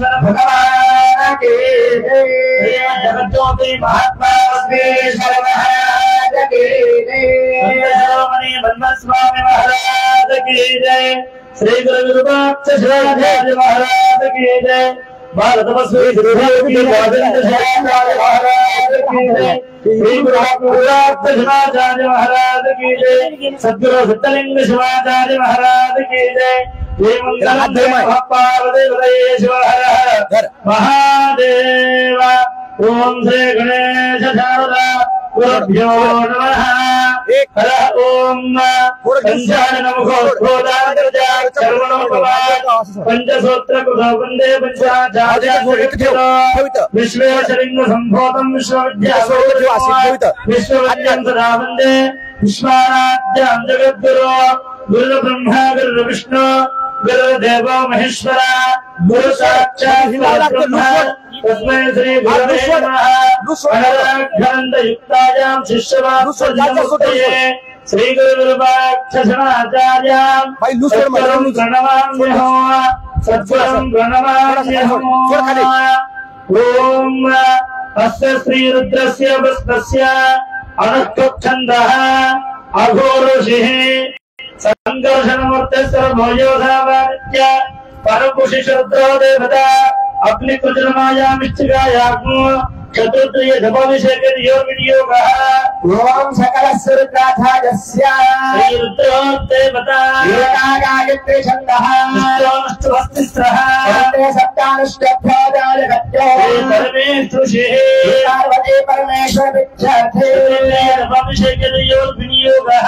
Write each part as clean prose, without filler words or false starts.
भगवान के जगज्योति महात्मा बसवेश्वर महाराज के स्वामी महाराज की जय। श्री गुरु विरूपाक्ष शिवाचार्य महाराज की जय। भारत महाराज की जय। श्री गुरु शिवाचार्य महाराज की जय। सद्गुरु सिद्धलिंग शिवाचार्य महाराज की जय। पार्वदेव महादेव। ओम श्री गणेश शारदा गुरुभ्यो नमः। ओम पंचसूत्र वंदे विश्वेशलिंग संभोतम विश्वविद्यां सदा वंदे विश्वाराध्यां जगद्गुरो गुरु ब्रह्मा गुरु विष्णु गुरुदेव महेश्वर गुरु साक्षात् ब्रह्म तस्मै श्री गुरवे नमः। अनराघ्रान्तयुक्तायां शिष्यवात्सल्यमुक्तये श्री गुरुविरूपाक्षशनाचार्यां सत्वरं प्रणमाम्यहम् सत्वरं प्रणमाम्यहम्। ओम अस्य श्रीरुद्रस्य वस्त्रस्य अनक्तच्छन्दः अघोरुषिः संकर्षणमूर्ते सर्वयोधावार्य परपुरुषरुद्रो देवता अग्निकुजलमायामिष्टिकायाग्नो चतुर्द्वय जपाभिषेकयोर्विनियोगः। ओम सकलस्वरुद्राधायस्य श्रीरुद्रो देवता गायत्री छन्दः विष्णुवस्तिस्रः सप्तानुष्टभ्योदायगत्यो परमेश्वरिः पार्वती परमेश्वर विच्छार्थे जपाभिषेकयोर्विनियोगः।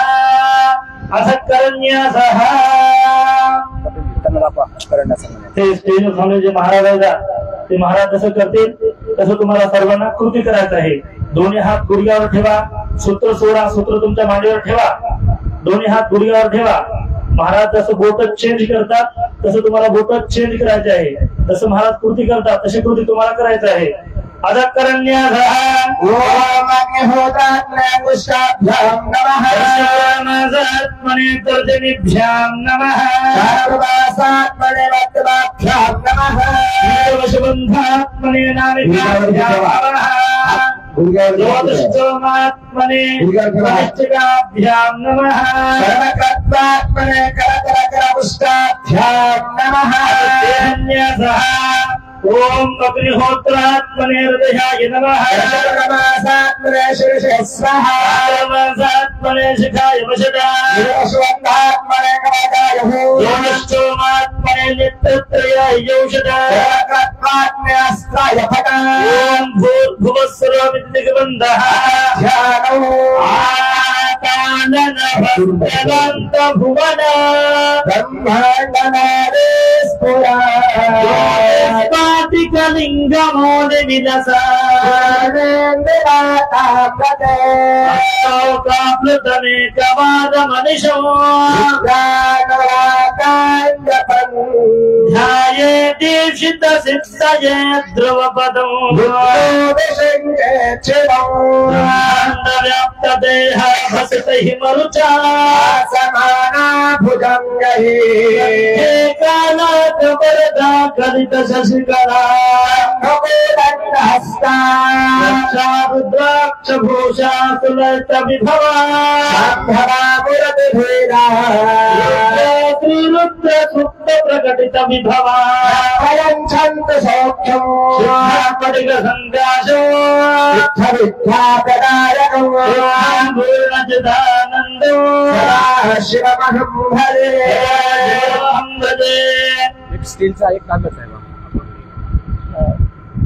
अथ करन्यासः जे महाराज ते महाराज जसं करतील तसं तुम्हाला सर्वांना कृती करायचं आहे। दोन्ही हात गुडघ्यावर ठेवा, सूत्र सोडा, सूत्र तुमच्या मांडीवर ठेवा, दोन्ही हात गुडघ्यावर ठेवा। महाराज जसं बोट चेंज करतात तसं तुम्हाला बोट चेंज करायचे आहे। तसं महाराज कृती करतात तशी कृती तुम्हाला करायचं आहे। अथ करन्यासः ओम अग्निहोत्राग्निपुष्टाभ्यां नमः रामासात्मने तर्जनीभ्यां नमः सर्वासात्मने वक्ताभ्यां नमः शिवशबन्धात्मने नामिभ्यां नमः ज्योतिष्ठोमात्मने कनिष्ठिकाभ्यां नमः सर्वकर्तात्मने करकरकरपुष्टाभ्यां नमः। देहन्यासः ओम अग्निहोत्रात्मने हृदयाय नमः रमासात्मने शिरसे स्वाहा रमासात्मने शिखाय वशदाय शिवस्वन्धात्मने कवचाय योनिष्ठोमात्मने नित्यत्रयाय यौषधाय कर्तात्मने अस्त्राय फटाय ओम भूर्भुवस्सर्वमिद्दिग्बन्धः ध्यानो आकाननभक्तवन्त भुवन ब्रह्माण्डनादेस्फुरा लिंगमोदि विलसाप्लुतने कवाद मनिषो ध्याये दीक्षित सिद्धये ध्रुवपदं व्याप्त देह भसितहि मरुचा समाना भुजंगैः कालात् वरदा कलित शशिकला रुद्राक्ष भूषा सुललित विभवा श्रीरुद्र सुप्त प्रकटित विभवा छंद सौख्यम स्फटिक संकाशो पूर्णचिदानंदो शिवमहं भजे स्टीलचा एक तांब्याचा आहे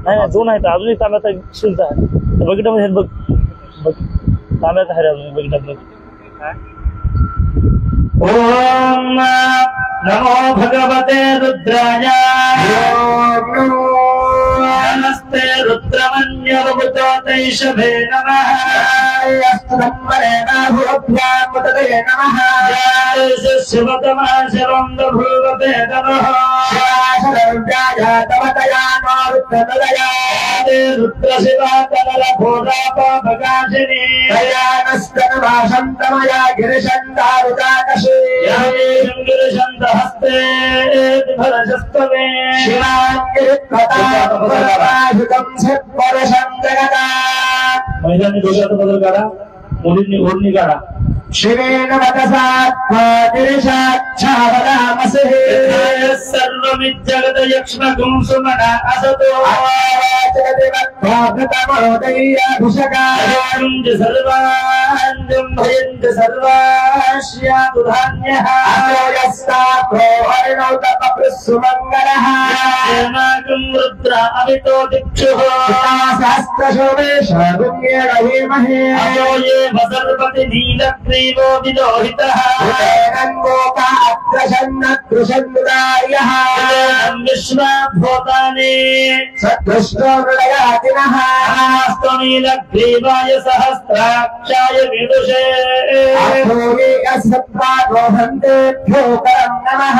नाही नाही दोन आहेत अजून एक तांब्याचा स्टीलचा आहे बघितलं बघ बघ तांब्याचा आहे अजून बघितलं बघ। ओम नमो भगवते रुद्राय नमस्ते रुद्रमन्यवभूतैषभे नमः शिवतमा शिवं भूवते नमः रुद्र शिवा कमल घोरा प्रकाशिनी स्तनभाषन्तमया गिरिशन्तारुकाकशे गिरिशन्तहस्ते फलशस्तवे शिवाङ्गिरित्वतायुतं सिद्धरशं जगता महिलांनी डोक्याचा बदल काढा मुलींनी ओढणी काढा शिवेन वदसा गिरिशाच्छावदामसे सर्वमिज्जगत यक्ष्मकुं सुमना असतो जगदेवत्वामृतमोदय्याभिषकाञ्च सर्वाञ्जं भयन्ति सर्वास्यातु धान्यः यस्ताप्रो सुमङ्गलः अस्माकं रुद्र अमितो दिक्षुः सहस्रशोमेश गुङ्गेण हेमहे अयो ये वसर्पति नीलग्रीवो विलोहितः अग्रशन्नदृशन्नुदार्यः विश्वाभूतानि सदृष्टो हृदयातिनः नीलग्रीवाय सहस्राक्षाय विदुषे असत्त्वादोहन्तेभ्यो परं नमः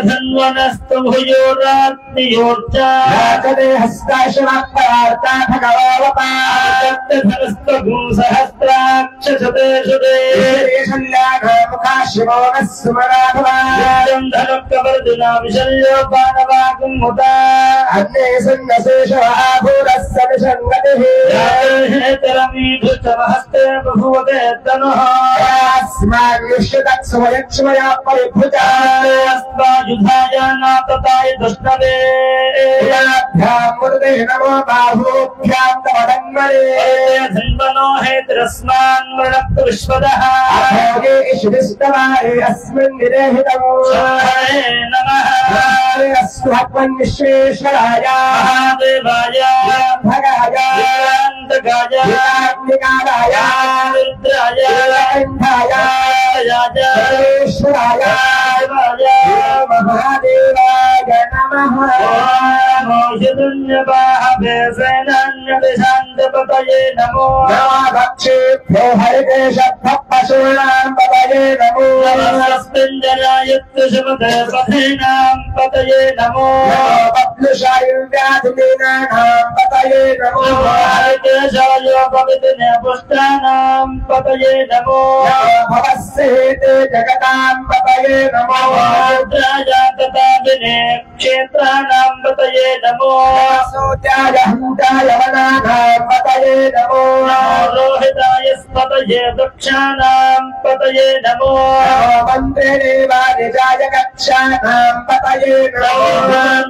धन्वनस्तु भूयोरात्मयोर्चा हस्ताशमप्रार्ता भगवावता सहस्राक्षशते मुखा शिवो न सुमराभवान् धनुकवर्दिना विशल्यो पानवाकुं मुदा अन्ये सन्नशेषवाभूरः सविषङ्गतिः हेतरमीधुष्टमहस्ते बभूवते तनुः अस्मान्युष्यतत्सुमयक्ष्मया परिभृता अस्मायुधाय नातताय दुष्णवे मुदे नमो बाहुभ्यां तवदन्मरे धन्वनो हेतरस्मान् मृणक्तु विश्वदः अभोगे इषुदिष्टवारे अस्मिन् निरेहितमो नमः अस्मत्वन् विश्वेश्वराय महादेवाय भगाय कान्तकाय विकाराय रुद्राय इंद्राय सर्वेश्वराय महादेवाय नमः शान्तपतये नमो भक्षेभ्यो हरिकेशभक्पशूनां पतये नमो नमस्मिञ्जनायत्तशमते पथेनां पतये नमो बब्लुषायुर्व्याधिनीनां पतये नमो हरिकेशाय पवित्रने पुष्टानां पतये नमो भवस्येते जगतां पतये नमो रुद्राय तथा विने क्षेत्राणां पतये नमो सूत्याय हन्ताय वनानां पतये नमो रोहिताय पतये दक्षाणां पतये नमो वन्दे देवानिजाय कक्षानां पतये नमो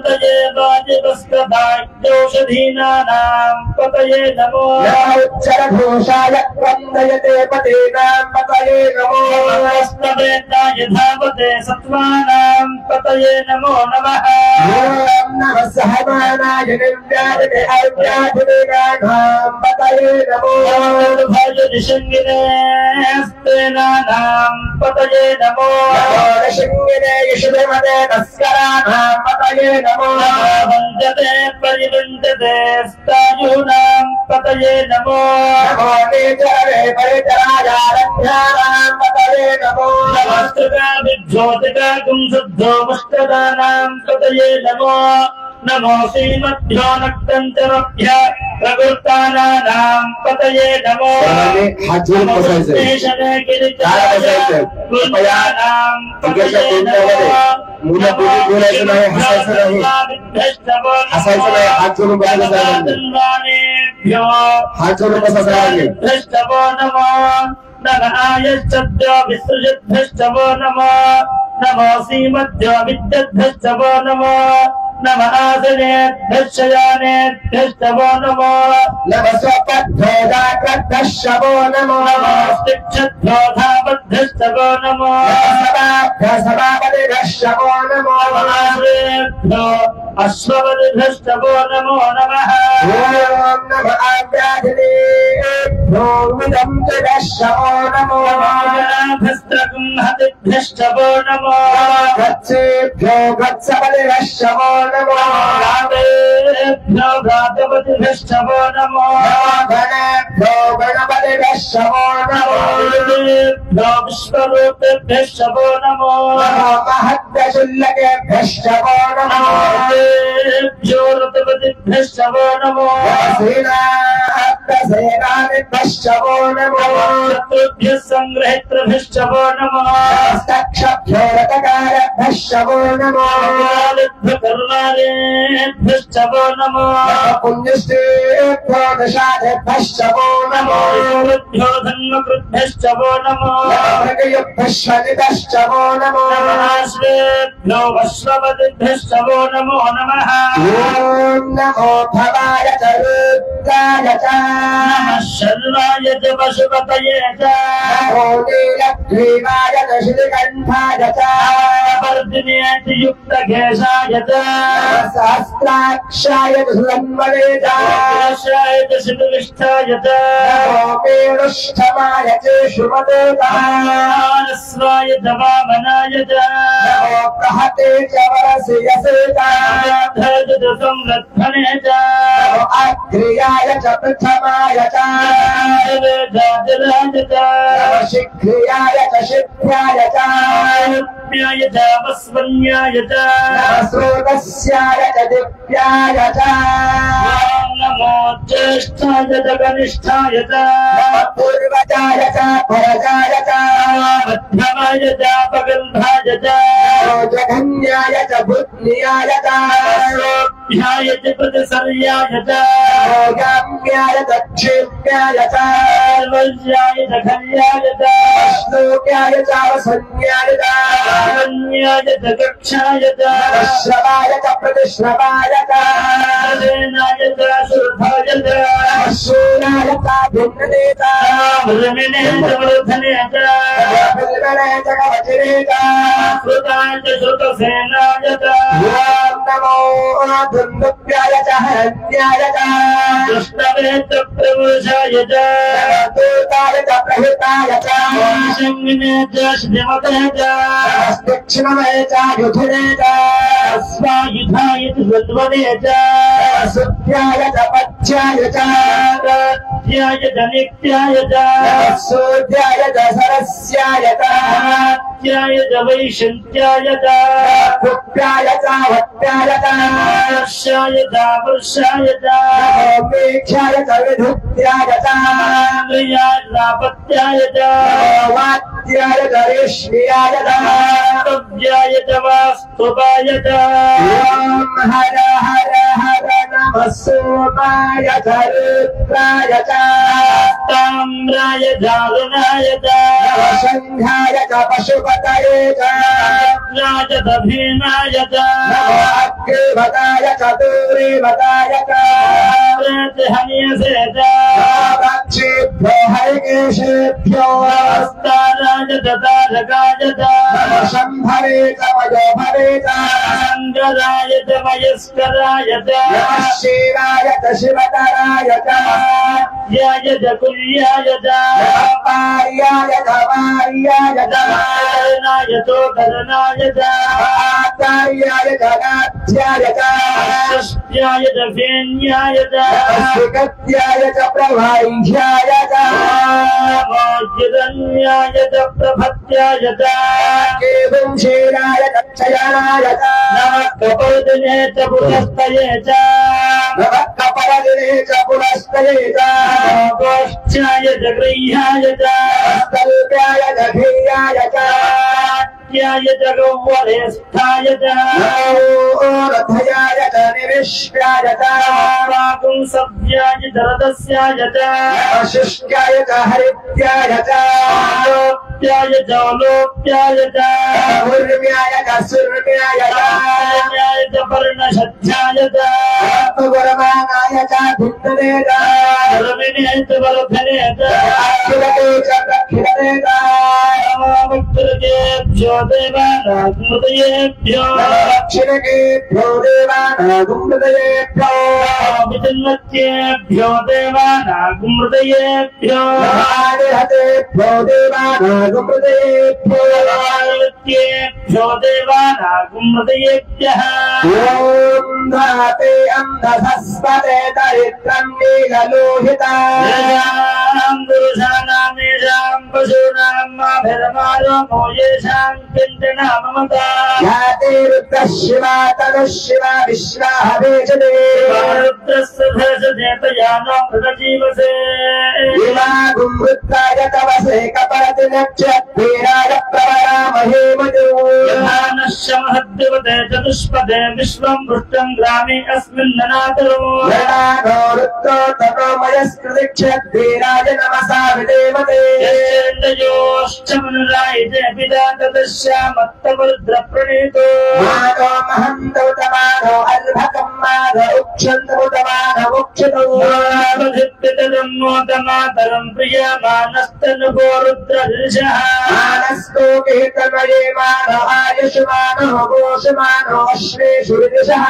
पतये वाजिवस्त्रदायौषधीनानां पतये नमो उच्चरघोषाय वन्दयते पतेनां पतये नमो नमस्तवेताय धावते सत्त्वानां पतये नमो नमः नमः सहमानाय निर्व्याजते अव्याधिनां पतये नमो भजनिषङ्गिने स्तेनानां पतये नमो शृङ्गिने यशुभिमते तस्कराणां पतये नमो वन्दते परिवृन्दते स्तायूनां पतये नमो नमो नेचरे परिचरायारण्यानां पतये नमो नमस्तुका विज्योतिका कुंसुद्धो मुष्टदानां पतये नमो नमो श्रीमद्भ्यो नक्तन्तरभ्य प्रवृत्तानां पतये नमो स्टेशने गिरिजाय कुल्यानां पतये नमो भ्रष्टवो नमो नमः आयश्चद्यो विसृजद्भ्यश्चवो नमो नमो श्रीमद्यो विद्यद्भ्यश्चवो नमो नमः आसनेभ्यश्चयानेभ्यश्चवो नमो नमः स्वपद्धोदाकृतश्चवो नमो नमस्तिक्षद्भ्यो धावद्भ्यश्चवो नमो सभापतिभ्यश्चवो नमो नमस्तेभ्यो अश्वपतिभ्यश्चवो नमो नमः ॐ नमः आव्याधिनेभ्यो विदम्भ्यश्चवो नमो जनाभस्त्रगुंहतिभ्यश्चवो नमो गच्छेभ्यो गच्छपतिभ्यश्चवो नमो गातेभ्यो गातपतिभ्यश्चवो नमो गणेभ्यो गणपतिभ्यश्चवो नमो भ्यो विश्वरूपेभ्यश्चवो नमो महद्यशुल्लकेभ्यश्चवो नमो भ्यो ऋतपतिभ्यश्चवो नमो सेनानिभ्यश्चवो नमो शत्रुभ्यः संग्रहितृभ्यश्चवो नमः हस्तक्षभ्यो रथकारेभ्यश्चवो नमो कर्णालेभ्यश्चवो नमः पुण्यश्रेभ्यो दशादेभ्यश्चवो नमो भ्यो धन्मकृद्भ्यश्चवो नमः मृगयुभ्यश्वनिभ्यश्चवो नमो श्रेभ्यो वश्वपतिभ्यश्चवो नमो नमः ॐ नमो भवाय च रुद्राय च नमः शर्वाय च पशुपतये च नमो नीलग्रीवाय च श्रीकण्ठाय च वर्धिनेति युक्तकेशाय च सहस्राक्षाय च सुरन्वने च केशाय च शितविष्ठाय च नमो मेरुष्ठमाय च शुभते च मानस्वाय च वामनाय च नमो प्रहते च वरसियसे च च संरक्षणे च नमो अग्र्याय च प्रथमाय च जाजलाय च नमो शीघ्र्याय च शिभ्याय च य च वस्वन्याय च नमः स्रोतस्याय च दिव्याय च नमो ज्येष्ठाय च कनिष्ठाय च नमः पूर्वजाय च परजाय च मध्यमाय च पगल्भाय च नमो जघन्याय च बुद्ध्याय च ध्याय च प्रतिसर्याय च नमो गाम्याय च क्षेम्याय च वज्राय च खल्याय च श्लोक्याय च वसन्याय च न्याय च कक्षाय च नमः श्रवाय च प्रतिश्रवाय च नाय च सुरथाय च नमः शूराय च भिन्नने च वृमिने च वृधने च बिल्वने च कवचने च श्रुताय च श्रुतसेनाय च ॐ नमो धुन्दुभ्याय च हरण्याय च कृष्णवे च प्रवृषाय च दूताय च प्रहिताय च शङ्गिने च श्रीमते च दक्षिणमये च युधिने च स्वायुधाय च सद्वने च सुभ्याय च पथ्याय च ध्याय च नित्याय च सूर्याय च सरस्याय च ध्याय च वैशन्त्याय च कुप्याय च वट्याय च वर्षाय च वर्षाय च मेघ्याय च विधुत्याय च पत्याय च वात्याय च रेष्म्याय च य च वास्तुपाय च ॐ हर हर हर नमः सोमाय च रुद्राय च ताम्राय दारुणाय च नमः शङ्घाय च पशुपतये च राज भीमाय च नमो अग्रेवताय च दूरेवताय च हनियसे च दक्षेभ्यो हरिकेशेभ्यो हस्ताराय च तारकाय च नमः शम्भवे च मयोभवे च सङ्गराय च मयस्कराय च नमः शिवाय च शिवतराय च याय च कुल्याय च नमः पार्याय च वार्याय च नाय चोकरणाय च आचार्याय च नाथ्याय च षष्ट्याय च फेन्याय च सुगत्याय च प्रवाह्याय च मोज्यरण्याय च प्रभत्याय च केवंशेनाय च क्षयणाय च नमः कपर्दिने च पुरस्तये च नमः कपरदिने च पुनस्तये च गोष्ठ्याय च गृह्याय च स्तल्प्याय च धीर्याय च य च गौवरेष्ठाय च नमो रथयाय च निविष्टाय च सव्याय च रथस्याय च शुष्काय च हरित्याय च लोप्याय च लोप्याय च उर्म्याय च सुर्म्याय च च पर्णशध्याय च गुरमानाय च भिन्नने च रमिने च वर्धने च अखिलते च प्रखिलते च भक्तृकेभ्यो देवानाग्मृतयेभ्यो दक्षिणकेभ्यो देवानागुम्हृदयेभ्यो विजन्मत्येभ्यो देवानाग्मृतयेभ्यो आदिहतेभ्यो देवानागुम्हृदयेभ्यो देवानाग्मृतयेभ्यो देवानाग्मृतयेभ्यः ॐ धाते अन्धसस्पते दरिद्रं नीललोहिता यजां पुरुषाणामेषां पशूनां माभिरमारो येषां किञ्चन ममता याते रुद्रः शिवा तनुः शिवा विश्वा हवेशते रुद्रस्य धर्षजेतया न प्रजीवसे इमागुं रुद्राय तवसे कपरति नक्षत्रेणाय प्रवरामहे मधु यथानश्य महद्देवते चतुष्पदे विश्वं पुष्टं ग्रामे अस्मिन् ननातरो वर्णानो रुद्रो तपोमयस्कृतिक्षत्रेणाय नमसा विदेवते यश्चन्द्रयोश्चमनुरायते पिता ततश्यामत्तवरुद्रप्रणीतो मानो महन्तौ तमानो अल्भकं मानो उक्षन्तौ तमानो उक्षितौ मातरं प्रियमानस्तनुभो रुद्रदृशः मानस्तो केतमये मानो आयुष्मानो घोषमानो अश्वेषु विदुषः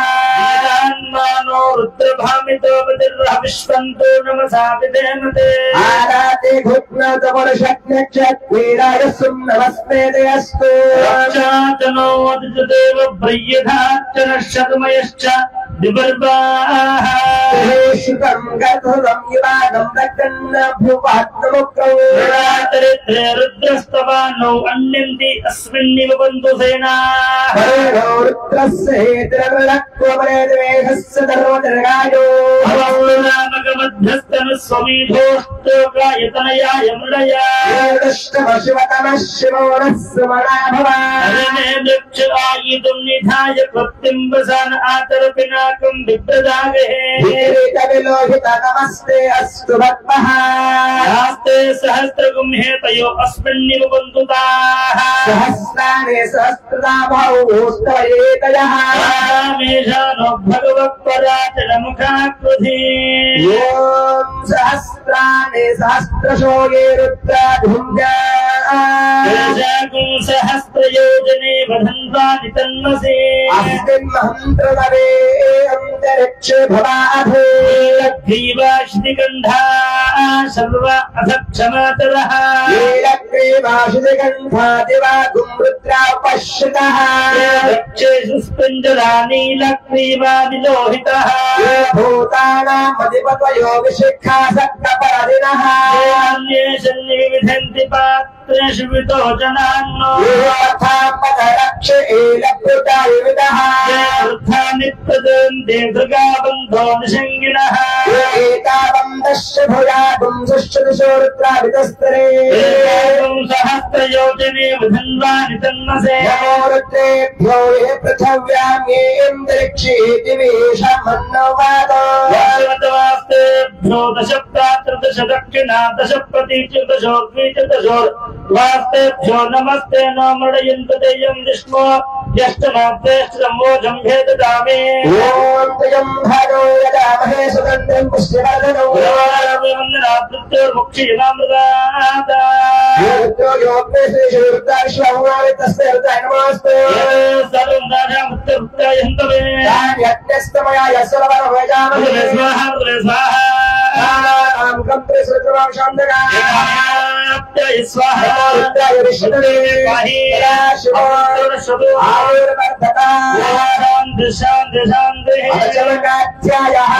मानो रुद्रभामितो बदिर्वः विश्वन्तो नमसा विधेमते आराते घुग्नतमरुषज्ञक्षत्रेणाय सुं नमस्ते दयस्तु रक्षाचनो अतिदेव ब्रह्यधाचन शतमयश्च दिबर्वाः श्रुतं गतुरं युवागं दक्कन्नभ्युपात्तमुक्तौ चरित्रे रुद्रस्तवानौ अन्यन्ति अस्मिन्निव बन्धु सेनाः वरुणो रुद्रस्य हेतुरक्वमनेदेहस्य धर्मदर्गायो भवन्तनुस्वमीधोष्टोकायतनयाय मृडया शिवतमः शिवोनः सुमना भवान् दक्षायितुं निधाय कृत्तिं वसान आतरपिनाकं विप्रदागहे विलोहित नमस्ते अस्तु भक्मः शास्ते सहस्रगुं हेतयो अस्मिन्निव बन्धुताः सहस्राणि सहस्रदा बहुस्तवयेतयः मेषानो भगवत्पराचलमुखाकृधि ॐ सहस्राणि सहस्रशो ये रुद्राधुञ्जा सहस्रयोजने वधन्वानि तन्मसे अस्मिन् मन्त्रनवे अन्तरिक्षे भवाधे ग्रीवाश्निगन्धा सर्व अधक्षमातरः नीलग्रीवाशुगन्धा दिवागुं रुद्रा पश्यतः रक्षेषु स्पञ्जरा नीलग्रीवादिलोहितः भूतानाम् अधिपतयो विशिखा सक्तपरदिनः अन्ये सन्निविधन्ति पात्रेषु वितो जनान्नो रक्ष एलभृता विविधः वृद्धानित्यदन्ते दृगाबन्धो निषङ्गिनः एतावन्दस्य भुजागुं सुश्रुतिशो रुद्रा वितस्तरे सहस्रयोजने वधन्वानि तन्मसे नमो रुद्रेभ्यो ये पृथिव्यां ये अन्तरिक्षे दिवेशमन्नवादो वास्तेभ्यो दशप्रात्रदश दक्षिणा दशप्रतीचदशो द्विचदशो वास्तेभ्यो नमस्ते न मृडयन्तु तेयं विष्णो यष्टमात्रेष्टमोजं भेददामे ॐ त्वयं भागो यदामहे सुगन्धं पुष्टिवर्धनौ वन्दनात्मृत्योर्मुक्षीणामृगादा रुद्रो योग्ने श्रीरुद्राश्वहुनावितस्य रुद्राय नमोऽस्तु सर्वं दाढामृत्युर्मुक्ताय हन्तवे यज्ञस्तमया यस्वरवरभजामहे स्वाहा स्वाहा आं कम्प्रे सुरुद्रवांशान्दगा स्वाहा रुद्राय विष्णवे पाहि शिवो आयुर्वर्धता शान्ति शान्ति शान्ति अचलकाध्यायः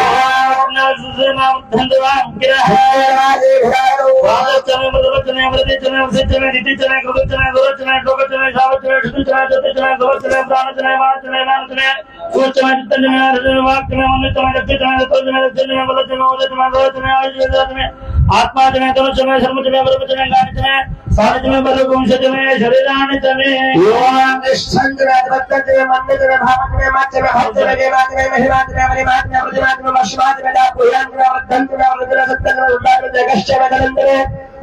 राजे भिराणो वादचने मधुवचने अमृतचने वसिचने दितिचने कृतचने गुरुचने गोगचने शावचने शुद्धचने जतिचने गोवचने प्राणचने वाचने मानचने सूचने चित्तचने हृदयचने वाक्चने मनचने गतिचने तत्वचने दक्षिचने बलचने ओजचने गोवचने आयुर्वेदचने आत्माचने तनुचने शर्मचने ब्रह्मचने गानिचने सानिचने बलगुंशचने शरीरानिचने यों निष्ठंजने अद्वैतचने मन्यचने भावचने माचने भक्तचने देवाचने महिमाचने मणिमाचने प्रतिमाचने वशमाचने दापुयांचने वर्धंचने वृद्धने सत्यचने उद्धारचने जगश्चने दलंचने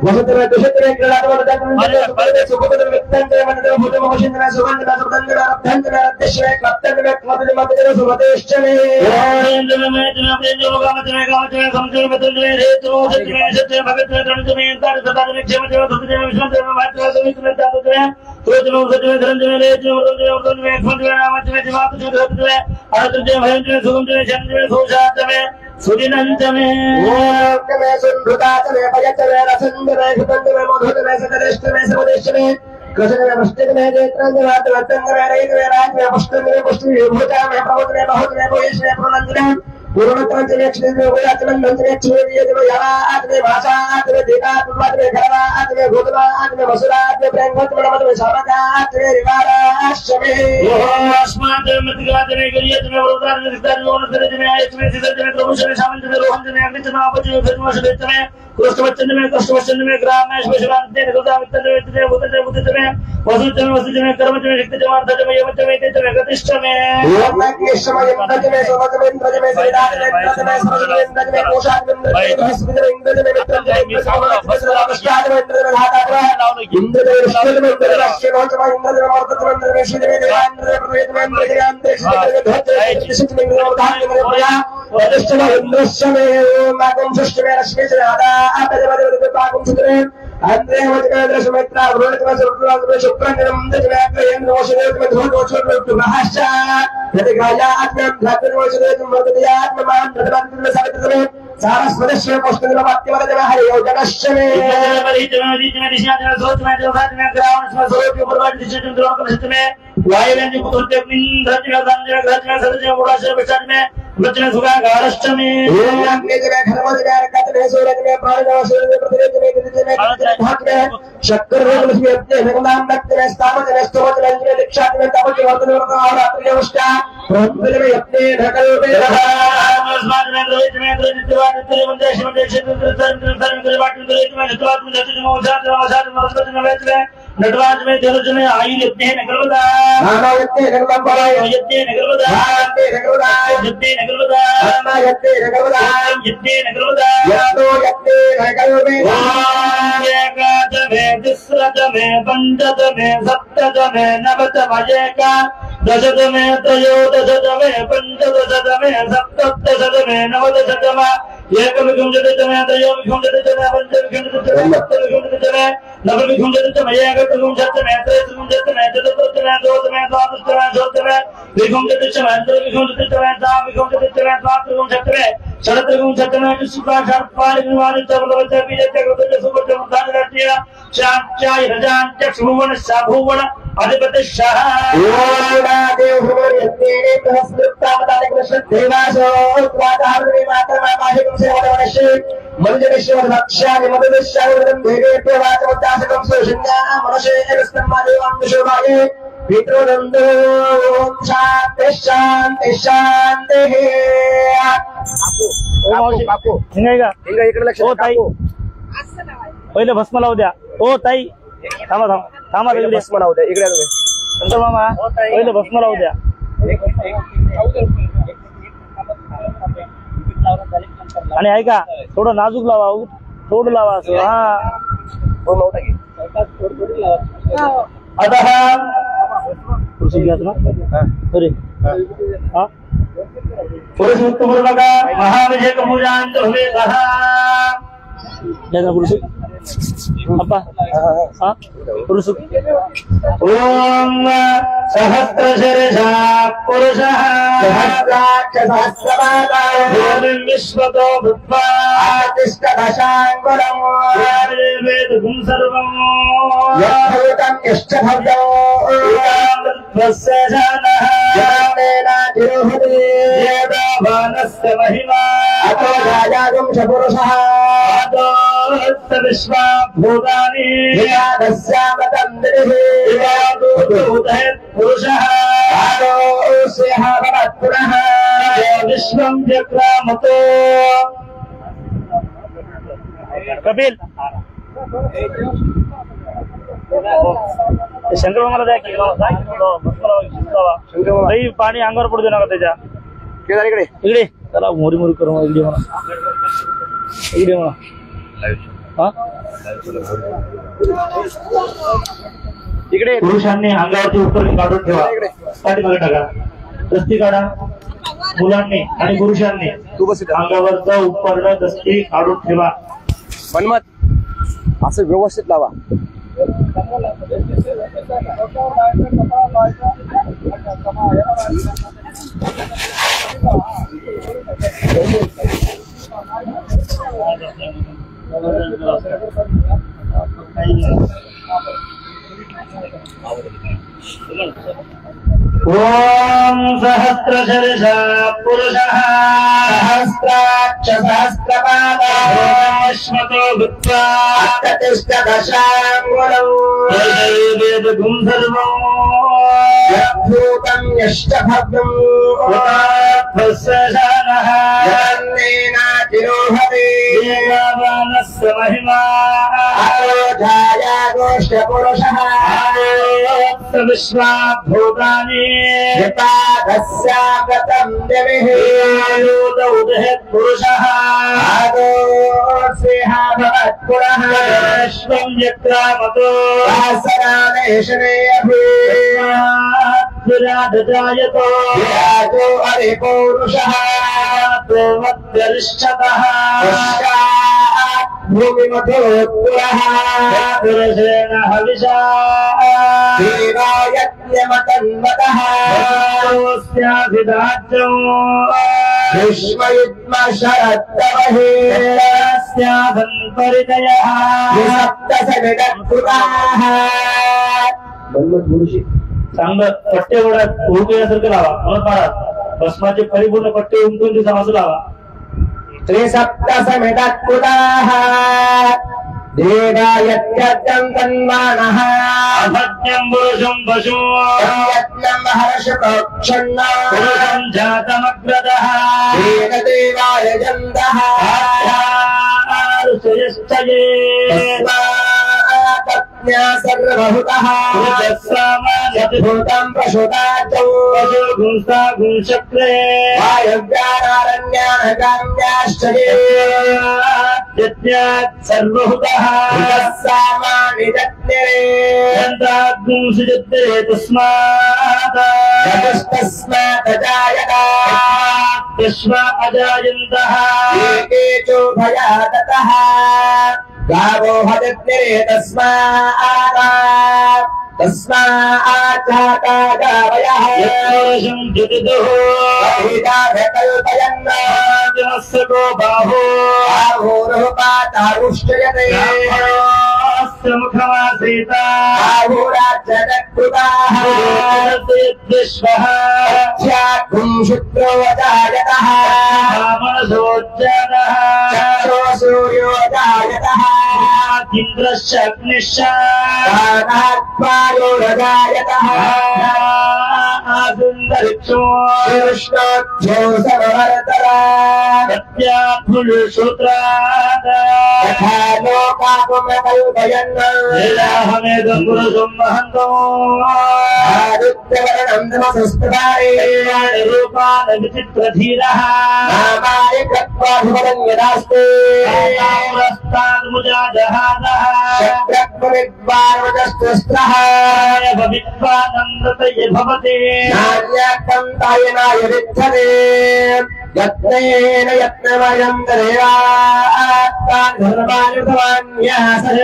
वसुतने दुषितने क्रीडाचने बलदे सुखपदने वित्तंचने वन्दने भूतम वशिंचने सुगंधने सुगंधने रब्धंचने रद्दिश्वने क्लप्तने क्लपदने मध्यने सुमतेश्चने ओरेंद्रने मेचने प्रेंजो गामचने गामचने समचने बतंचने रेतनो सत्यने सत्यने भगतने तरणचने इंतार सताचने क्षेमचने धुतचने विश्वचने वाचने सविचने तातचने तोचने सत्यने धरंचने रेचने वरंचने वरंचने एक्मंचने नामचने जिवातचने धरंचने अरतचने भयंचने सुगमचने शंचने सोषाचने सुदिनंचने ओम सुंदृताचने भयचने रसंचने हितंचने मधुचने सकरेष्टने समदेशने कृष्णने वृष्टिचने जेत्रंचने वातवत्तंचने रैतने राजने पुष्टने पुष्टने भूताने प्रभुतने बहुतने भूयिष्ठने प्रणंचने पूर्णतमंचमे क्षितिमे उदयतमंचमे क्षितिमे यवातमे भाषातमे दीकातमे घरवातमे भूतवातमे मसुरातमे प्रेंगतमे शामकातमे रिवाराश्चमे अस्मातमे मृतिकातमे गरियतमे वरुदातमे दिक्तातमे वनस्पतितमे आयतमे सिद्धतमे प्रभुषमे शामन्तमे रोहन्तमे अग्नितमे आपतमे भेदमशदेतमे कृष्णवच्चन्दमे कृष्णवच्चन्दमे ग्रामे स्पेशलान्ते निगुदामित्तमे वित्तमे भूतमे भूतमे वसुतमे वसुतमे कर्मतमे शक्तितमे अर्थतमे यमतमे तेतमे गतिष्ठमे ओमग्निष्ठमे यमतमे सोमतमे इंद्रतमे सरिदातमे इंद्रतमे सरस्वतमे इंद्रतमे कोशातमे बृहस्पतितमे इंद्रतमे मित्रतमे इंद्रतमे इंद्रतमे धातातमे इंद्रतमे विष्णुतमे इंद्रतमे अश्विनोतमे इंद्रतमे मरुततमे इंद्रतमे श्रीतमे देवांद्रतमे प्रवेतमे इंद्रतमे अंतरिक्षतमे धत्तमे विशिष्टमे इंद्रतमे प्रजा वदिष्ठमे इंद्रश्चमे ओमगं षष्ठमे रश्मिचे आदा आतजमदेवते पाकं सुतरे अंद्रे वचकद्र सुमित्रा वरुणतमे सुरुद्रतमे शुक्रंजनम दजमे अग्रयेन्द्र वशदेवतमे धोतोचोर्तमे महाश्चा यदिगाया आत्मं धातुर् वशदेवतमे मर्दयात्ममां धर्मंद्र सावित्रतमे सारस्वतस्य पुष्टतमे मत्यवदतमे हरियो जगश्चमे परितमे दिशातमे सोतमे देवतातमे ग्रावणस्मे सोत्य परवाद दिशतमे द्रोणकलशतमे वायुवेन्द्र पुत्रत्मे धर्मतमे धर्मतमे धर्मतमे सदजमे उडाशे विचारमे वचन सुगा गारष्टमे अग्नितमे घर्मतमे अर्कतमे सूर्यतमे प्राणवशदेवतमे प्रतितमे प्रतितमे धातमे शक्करवलस्मे नगनां दत्तमे स्थामतमे स्तोमतमे अंजने दीक्षातमे तपतमे वर्तने वर्तनावरात्रियवष्टा ब्रह्मतमे यत्ने ढकल्पे अस्मातमे द्रवितमे द्रवितवादितमे वंदेशमे देशतमे बाटमे नटराज में धनुष में आयु यत्ने नगरवदा यत्ने नगरवदा यत्ने नगरवदा यत्ने नगरवदा यत्ने नगरवदा यत्ने नगरवदा यत्ने नगरवदा यत्तो यत्ने नगरवदा एकाद में तिस्रत में पंचत में सप्तत में नवत मयेका दशत में त्रयोदशत में पंचदशत में सप्तदशत में नवदशत में एकविंशतितमे त्रयोविंशतितमे पंचविंशतितमे सप्तविंशतितमे नवविंशतितमे एकविंशतितमे त्रयोविंशतितमे चतुर्विंशतितमे द्वादशतमे द्वादशतमे षोडशतमे त्रिविंशतितमे त्रिविंशतितमे द्वाविंशतितमे द्वात्रिविंशतितमे षड्त्रिविंशतितमे चतुष्पादपादिनिवादितवलवच्च बीजत्यकृतच्च सुवर्चमुद्धारराष्ट्रिय शान्त्याय रजान्त्यक्षभुवन शाभुवन अधिपतिश्शाह देव भुवन यत्ने बृहस्पतितामदानिकृष्णदेवासो उत्वादाहृदे मातरमामाहिकं सेवदवनश्री मनुजनेश्वर भक्ष्यानि मधुदश्यानि देवेभ्यो वाचमुद्दासकं सुषिन्या मनुषे एकस्तम्मादेवां विशोभाये पितृनन्दो शान्ति शान्ति शान्तिः काकू हिंगा इकडे लक्ष ओ ताई पहिले भस्म लावू द्या ओ ताई थांबा थांबा थांबा इकडे भस्म लावू द्या इकडे तुम्ही संत मामा पहिले भस्म लावू द्या आणि ऐका थोडं नाजूक लावा थोडं लावा असं हा आता हा पुरुष घ्यायचं ना अरे हा पुरुष उत्तम बघा महाविजय पूजांत हुए कहा पुरुष अप्पा हा पुरुष ओम सहस्रशीर्षा पुरुषः सहस्राक्ष सहस्रपादाय विश्वतो भूत्वा आतिष्ठदशाङ्कुलम् वेदगुं सर्वं यद्भूतं यश्चभव्यं तस्य जानः ज्ञानेनातिरोहति वेदावानस्य महिमा अतो राजागुंश पुरुषः अतो विश्वा भूतानि विवादस्यामतन्त्रिः पुरुषः आदोऽस्यः भवत्पुनः विश्वं व्यक्रामतो कपिल शंकर मला द्या की पाणी अंगावर पडू दे नका त्याच्या इकडे इकडे चला मोरी मोरी करू इकडे म्हणा इकडे म्हणा हा इकडे पुरुषांनी अंगावरती उत्तर काढून ठेवा पाठीमागे टाका दस्ती काढा मुलांनी आणि पुरुषांनी तू बस इथं. अंगावरचा उपकरण दस्ती काढून ठेवा मनमत असं व्यवस्थित लावा ఓం సహస్రశీర్ష పురుషః सहस्राक्ष सहस्रपादाश्मतो भूत्वा अष्टतिष्ठदशाङ्गुलौ వేదగుం సర్వం यद्भूतं यश्च भव्यम् ఉపాధ్వస్సశానః यन्नेनातिरोहति దేవానస్స మహిమా अयोध्याया गोष्ठपुरुषः విశ్వాభూతాని यतादस्यागतं दिविः పురుషః आदोऽस्यः भवत्पुरः విశ్వం యక్రామతో విరాజాయతో विराजो हरिपौरुषः గరిష్ఠతః भूमिमधोत्पुरः పురుషేణ హవిషా देवायज्ञमतन्वतः స్యాభిదాజ్యం भीष्मयुग्म शरद्दवः పరిచయః विसप्तसमिदत्पुराः चांगलं पट्टे वडा उडण्यासारखं लावा म्हणून भस्माचे परिपूर्ण पट्टे उमटून ते समाज लावा त्रिसप्तसमिदत्पुराः देवायत्यर्थं तन्मानः अभद्यं पुरुषं पशु यत्नं हर्षपक्षण्णा पुरुषं जातमग्रतः देवदेवाय जन्तः आरुषयश्चये पत्न्या सर्वभूतः भूतं प्रसुताचौ गुंसा गुंशक्रे वायव्यानारण्यानकाम्याश्चये यज्ञात् सर्वहुतः सामानि जज्ञरे गुंसजत्रे तस्मात् तस्मात् जायता विश्व अजायन्तः एके चोभया ततः गावो हजज्ञरे तस्मात् जाता गावयः यत्पुरुषं जतिदुः कल्पयन् जनस्य बाहो आहोरुपातारुष्टयते मुखमासीता आहुराज्यकृताः विश्वः शुक्रो जायतः मनसोज्जातः चक्षो सूर्यो जायतः इन्द्रश्च अग्निश्च प्राणात्मायोरजायतः आसुन्दरिक्षो कृष्णोऽध्यो समवर्तरा सत्यात्मुषुत्रात् तथा लोकापुमकल्पयन् लीलाहमेदं पुरुषं महन्तो आदित्यवर्णं नमसस्तुतारे रूपान् विचित्रधीरः नामानि कृत्वाभिवदन् यदास्ते ताम्रस्तान्मुजा जहादः शक्रत्वविद्वार्वजस्त्रस्त्रः विद्वानन्दतय भवति नान्याक्तं तायनाय विद्धते यत्नेन यत्नमयं देवात्तान् धर्मानुभवान्यासः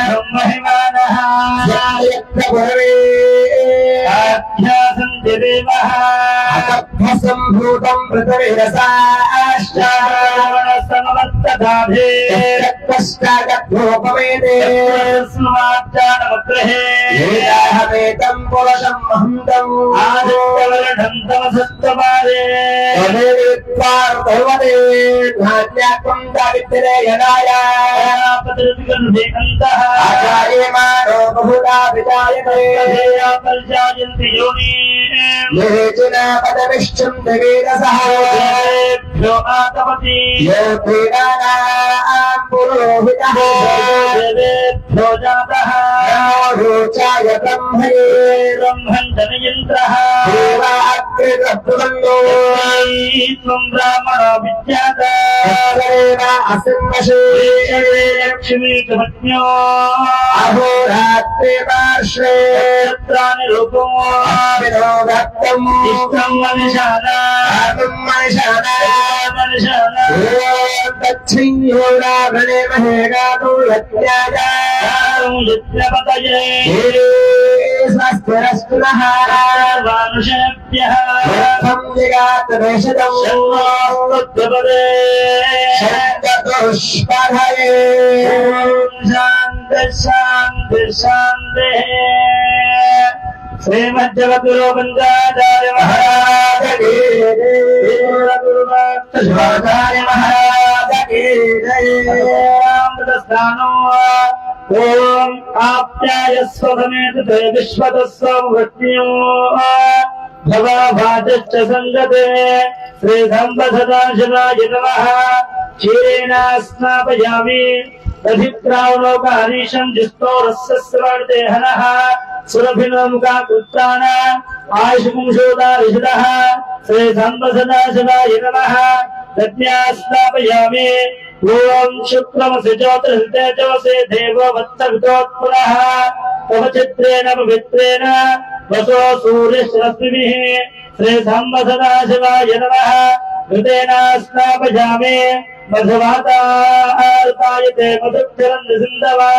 ब्रह्महिमानः यत्र पूर्वे आध्यासन्ति देवः अकभ्यसम्भूतं पृथिवीरसाश्च श्रावणसमवत्तदाभे कष्टागद्धोपमेते स्माच्चानमग्रहे वेदाहमेतं पुरुषं महन्तम् आदित्यवर्णं तमसस्तमारे भवते नान्यात्मं दारिद्र्ये यदाय पतिर्विगर्भे अन्तः आचार्यमानो बहुधा विजायते पर्यायन्ति योनि निवेचना पदमिष्टं दिवेदसः देवेभ्यो आतपति यो क्रीडानां पुरोहितः देवेभ्यो जातः रोचाय ब्रह्मणे ब्रह्मन् जनयन्त्रः देवाग्रिरब्रुवन्दो त्वं ब्राह्मणो विद्यात असन्मशे लक्ष्मी कमज्ञो अहोरात्रे पार्श्वे क्षत्राणि रूपो विनोदत्तम् इष्टं मनिषाना मनिषाना मनिषाना दक्षिण्योराभणे महे गातु यज्ञाय यज्ञपतये स्वस्तिरस्तु नः सर्वानुषेभ्यः जिगात भेषजम् शन्नोत्पदे शब्ददुष्पधये शान्ति शान्ति शान्तिः श्रीमज्जगद्गुरु पंचाचार्य महाराज की शिवाचार्य महाराज की अमृतस्थानो ओम आप्याय स्वमेत विश्वतस्व वृत्तियो भवाभाजश्च संगते श्री संबसदाशिवाय नमः क्षीरेण स्नापयामि दधित्रावलोकहरीशं जिस्तोरस्यस्वर्देहनः सुरभिनोमुखाकृत्राण आयुषपुंसोदारिषदः श्री संबसदाशिवाय नमः दध्या स्नापयामि ओम शुक्रमसि ज्योतिर्तेजोषे देवो वत्सवितोत्पुरः तव चित्रेण पवित्रेण वसो सूर्यश्रश्मिभिः श्री संबसदाशिवाय नमः हृदेन स्नापयामि मधुवातायते मधुक्षरन्सिन्धवा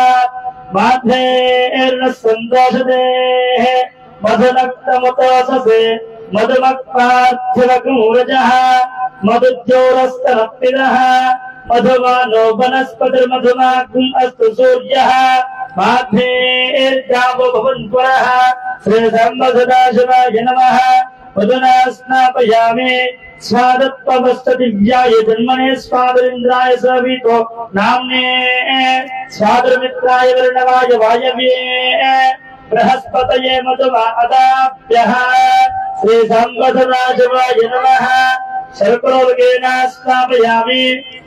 माध्वेर्न सन्तोषदेः मधुनक्तमुतोषसे मधुमक्पार्थिवकूरजः मधुज्योरस्तरप्पिदः मधुमानो वनस्पतिर्मधुमाग्निम् अस्तु सूर्यः माध्वेर्जावो भवन्पुरः श्री संबसदाशिवाय नमः मधुना स्नापयामि स्वादत्वमस्तदिव्याय जन्मने स्वादरिन्द्राय सवितो नाम्ने स्वादरमित्राय वर्णवाय वायवे बृहस्पतये मधुमा अदाभ्यः श्री संबसदाशिवाय नमः सर्वलोकेन स्नापयामि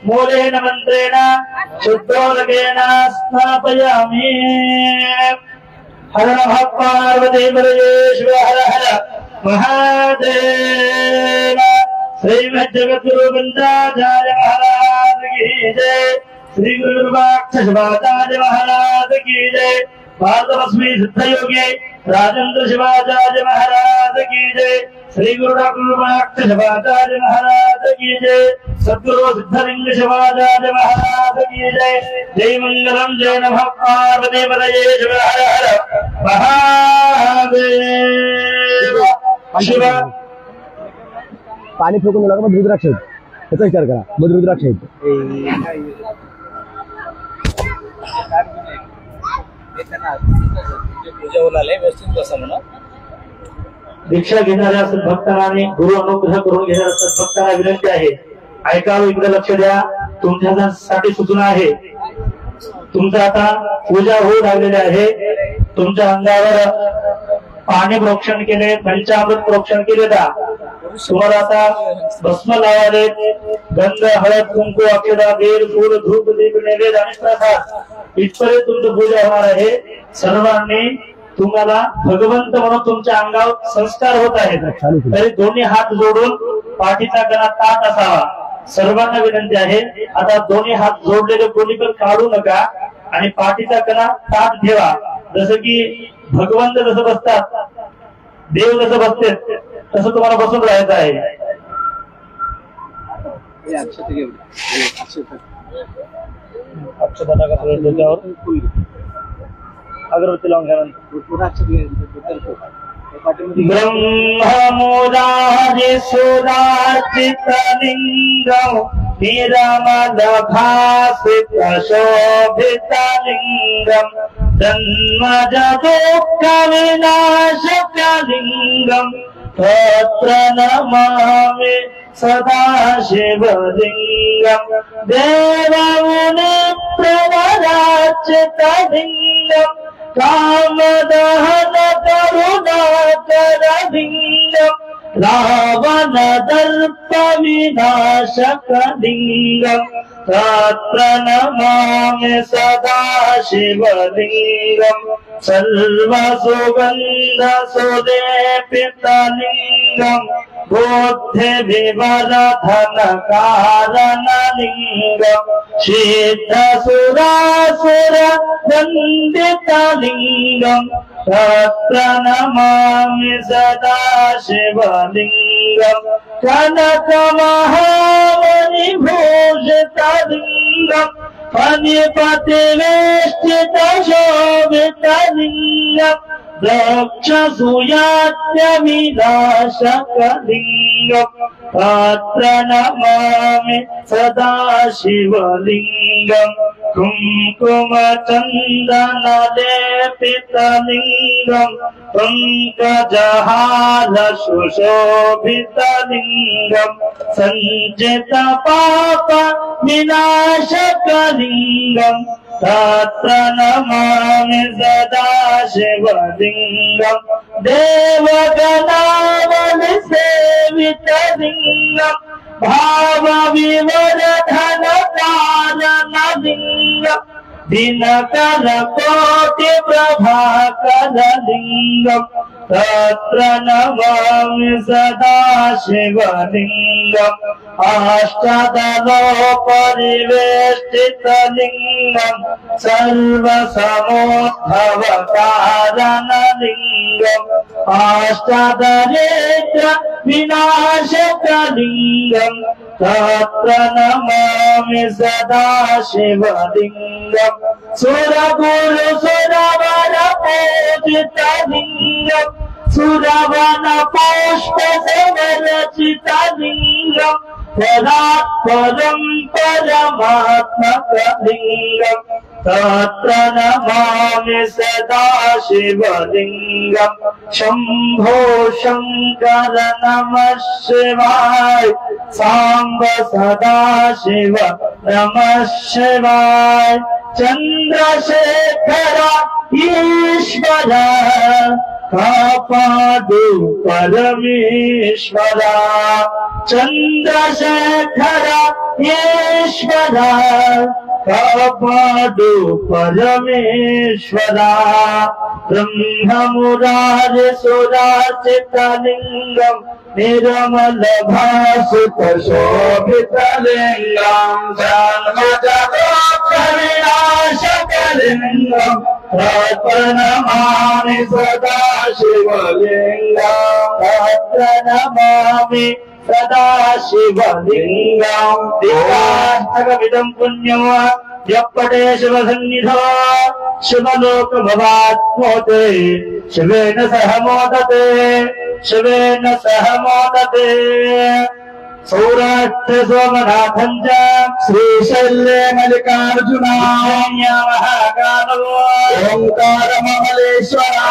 मूलेन मन्त्रेण शुद्धोलोकेन स्नापयामि हर नमः पार्वती परमेश्वर हर हर महादेव श्रीमज्जगद्गुरु पंचाचार्य महाराज की जय श्री गुरुवाक्ष शिवाचार्य महाराज की जय भारतलक्ष्मी सिद्धयोगी राजेंद्र शिवाचार्य महाराज की जय श्री गुरुवाक्ष शिवाचार्य महाराज की जय सद्गुरु सिद्धलिंग शिवाचार्य महाराज की जय जय मंगलम जय नमः पार्वती पतये शिव हर हर महादेव शिव पाणी फेकून दिलं का मग रुद्राक्ष त्याचा विचार करा मग रुद्राक्ष दीक्षा घेणाऱ्या सद्भक्तांना आणि गुरु अनुग्रह करून घेणाऱ्या सद्भक्तांना विनंती आहे ऐकावं इकडे लक्ष द्या तुमच्यासाठी सूचना आहे तुमचं आता पूजा होऊ लागलेली आहे तुमच्या अंगावर पाणी प्रोक्षण केले पंचामृत प्रोक्षण केले तुम्हाला आता भस्म लावाले गंध हळद कुंकू अक्षदा बेल फूल धूप दीप नैवेद्य आणि प्रसाद इथपर्यंत तुमची पूजा होणार आहे सर्वांनी तुम्हाला भगवंत म्हणून तुमच्या अंगावर संस्कार होत आहेत तरी दोन्ही हात जोडून पाठीचा कणा ताट असावा सर्वांना विनंती आहे आता दोन्ही हात जोडलेले कोणी पण काढू नका आणि पाठीचा कणा ताट ठेवा जसं की भगवंत जसं बसतात देव जसं बसते तसं तुम्हाला बसून राहायचं आहे अगरबत्ती लावून ब्रह्ममुरारिसुरार्चितलिङ्गं निरमलभासितशोभितलिङ्गं जन्मजदुःखविनाशकलिङ्गं तत्र नमामि सदाशिवलिङ्गं देवमुनिप्रवरार्चितलिङ्गं कामदहन करुणाकरलिङ्गं रावणदर्प विनाशकलिङ्गं तत्र नमामि सदाशिवलिङ्गं सर्वसुगन्धसुलेपितलिङ्गं बुद्धिविवरधनकारणलिङ्गं सिद्धसुरासुरवन्दितलिङ्गं तत्र नमामि सदाशिवलिङ्गं कनकमहामणिभूषितलिङ्गं फणिपतिवेष्टितशोभितलिङ्गं दक्षसूयात्यविनाशकलिङ्गं तत्र नमामि सदाशिवलिङ्गं कुंकुम चंदन लेपित लिंगम पंकजहार सुशोभित लिंगम संचित पाप विनाशक लिंगम तत्र नमामि सदा शिवलिंगम देवगणावलि सेवित लिंगम भाव विवर्धन कारण लिंगम दिनकर कोटि प्रभाकर लिंगम तत्र नमामि सदा शिवलिंगम अष्टदलो परिवेष्टित लिंगम सर्व समुद्भव कारण लिंगम अष्टदरिद्र विनाशक लिंगम तत्र नमामि सदा शिवलिंगम सुरगुरु सुरवर पूजित लिंगम सुरवन पुष्प समरचित लिंगम परात्परं परमात्मक लिंगम तत्र नमामि सदा शिवलिंगम शंभो शंकर नमः शिवाय सांब सदा शिव नमः शिवाय चंद्रशेखर ईश्वर कापादु परमेश्वरा चंद्रशेखर ईश्वर कापादु परमेश्वरा ब्रह्म मुरारि सुराचित लिंगम निर्मल भासुत शोभित लिंगम जन्मजगोत्तरविनाशक लिंगम तत्र नमामि सदा शिवलिंगम तत्र नमामि सदा शिवलिंगम दीर्घाष्टकमिदं पुण्यं यप्पटे शिवसन्निधौ शिवलोकभवात्मोते शिवेन सह मोदते शिवेन सह मोदते सौराष्ट्र सोमनाथं च श्रीशैल्ये मल्लिकार्जुना महाकालो ओंकारममलेश्वरा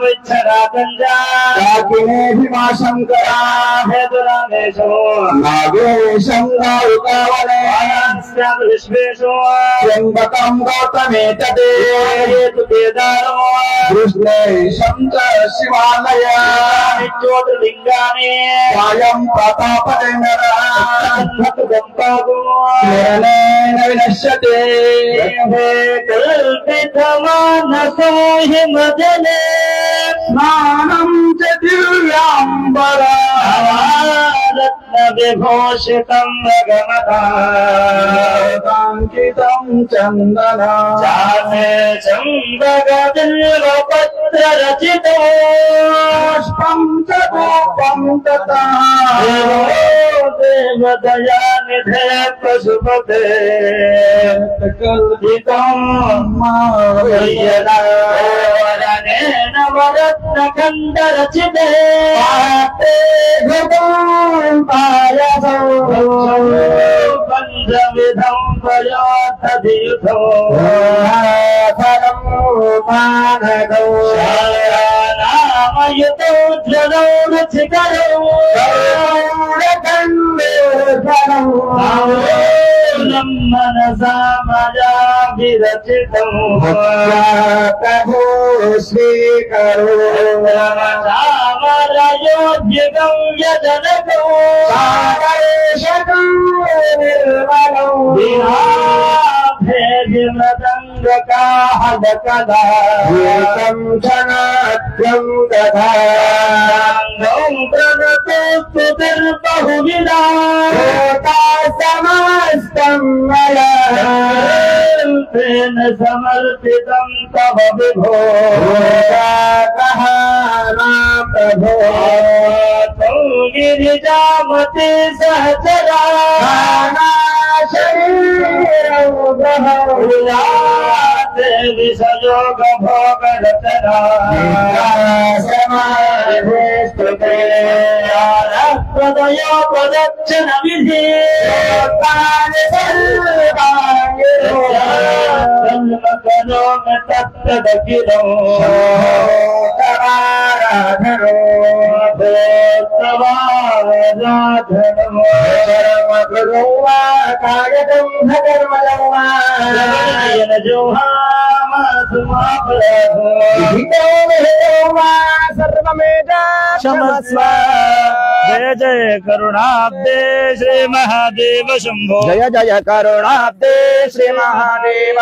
विच्छरातं च काकिने भीमाशंकरा हेतुरामेशो नागेशं नारुकावने आनस्यात् विश्वेशो त्र्यम्बकं गौतमे तटे हेतु केदारो कृष्णेशं च शिवालय ज्योतिर्लिङ्गानि कायं प्रतापने विनश्यते कल्पितमानसो हिमजले स्नानं च दिव्याम्बरा रत्नविभूषितं गगनताङ्कितं चन्दना चामे चम्बकबिल्वपत्ररचितो पुष्पं च गोपं तथा देवदयानिधे पशुपते कल्पितं वरनेन वरत्नखण्डरचिते पाते घृतं पायसौ पञ्चविधं पयोधधियुधौ फलं मानगौ शायानामयुतौ ज्वरौ रुचिकरौ मनसा मया विरचितौ प्रभो स्वीकरो रामरायोद्यगं यजनकौ सागरेशकं निर्मलौ भेदिमृदङ्गकाहलकदा एकं क्षणाद्यं दधा प्रणतोस्तुतिर्बहुविधा समस्तं मया तेन समर्पितं तव विभो कः प्रभो तौ गिरिजामते सहचरा शरीरौ देवी सयोग भोग रचना समाधिष्ठुते प्रदयो प्रदक्षिण विधि करो में तत्व दखिलो तवाराधनो तवाराधनो कर्मगुरुवा कायकं धर्मलवा जोहा क्षमस्व जय जय करुणाब्दे श्री महादेव शंभो जय जय करुणाब्दे श्री महादेव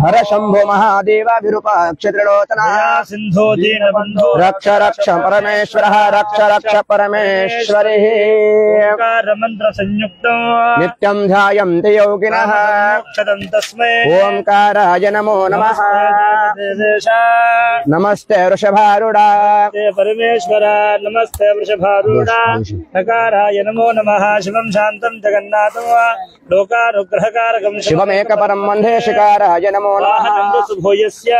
हर शंभो महादेव विरूपाक्ष त्रिलोचना सिंधो दीनबंधो रक्ष रक्ष परमेश्वर रक्ष रक्ष परमेश्वरे मंत्र संयुक्त नित्यं ध्यायन्ति योगिनः मोक्षदं तस्मै ओंकाराय नमो नमः नमस्ते वृषभारूढा परमेश्वर नमस्ते वृषभारूढा नकाराय नमो नमः शिवं शान्तं जगन्नाथं लोकानुग्रहकारकं शिवमेक परं वन्दे शिकाराय नमो नमः सुभोयस्य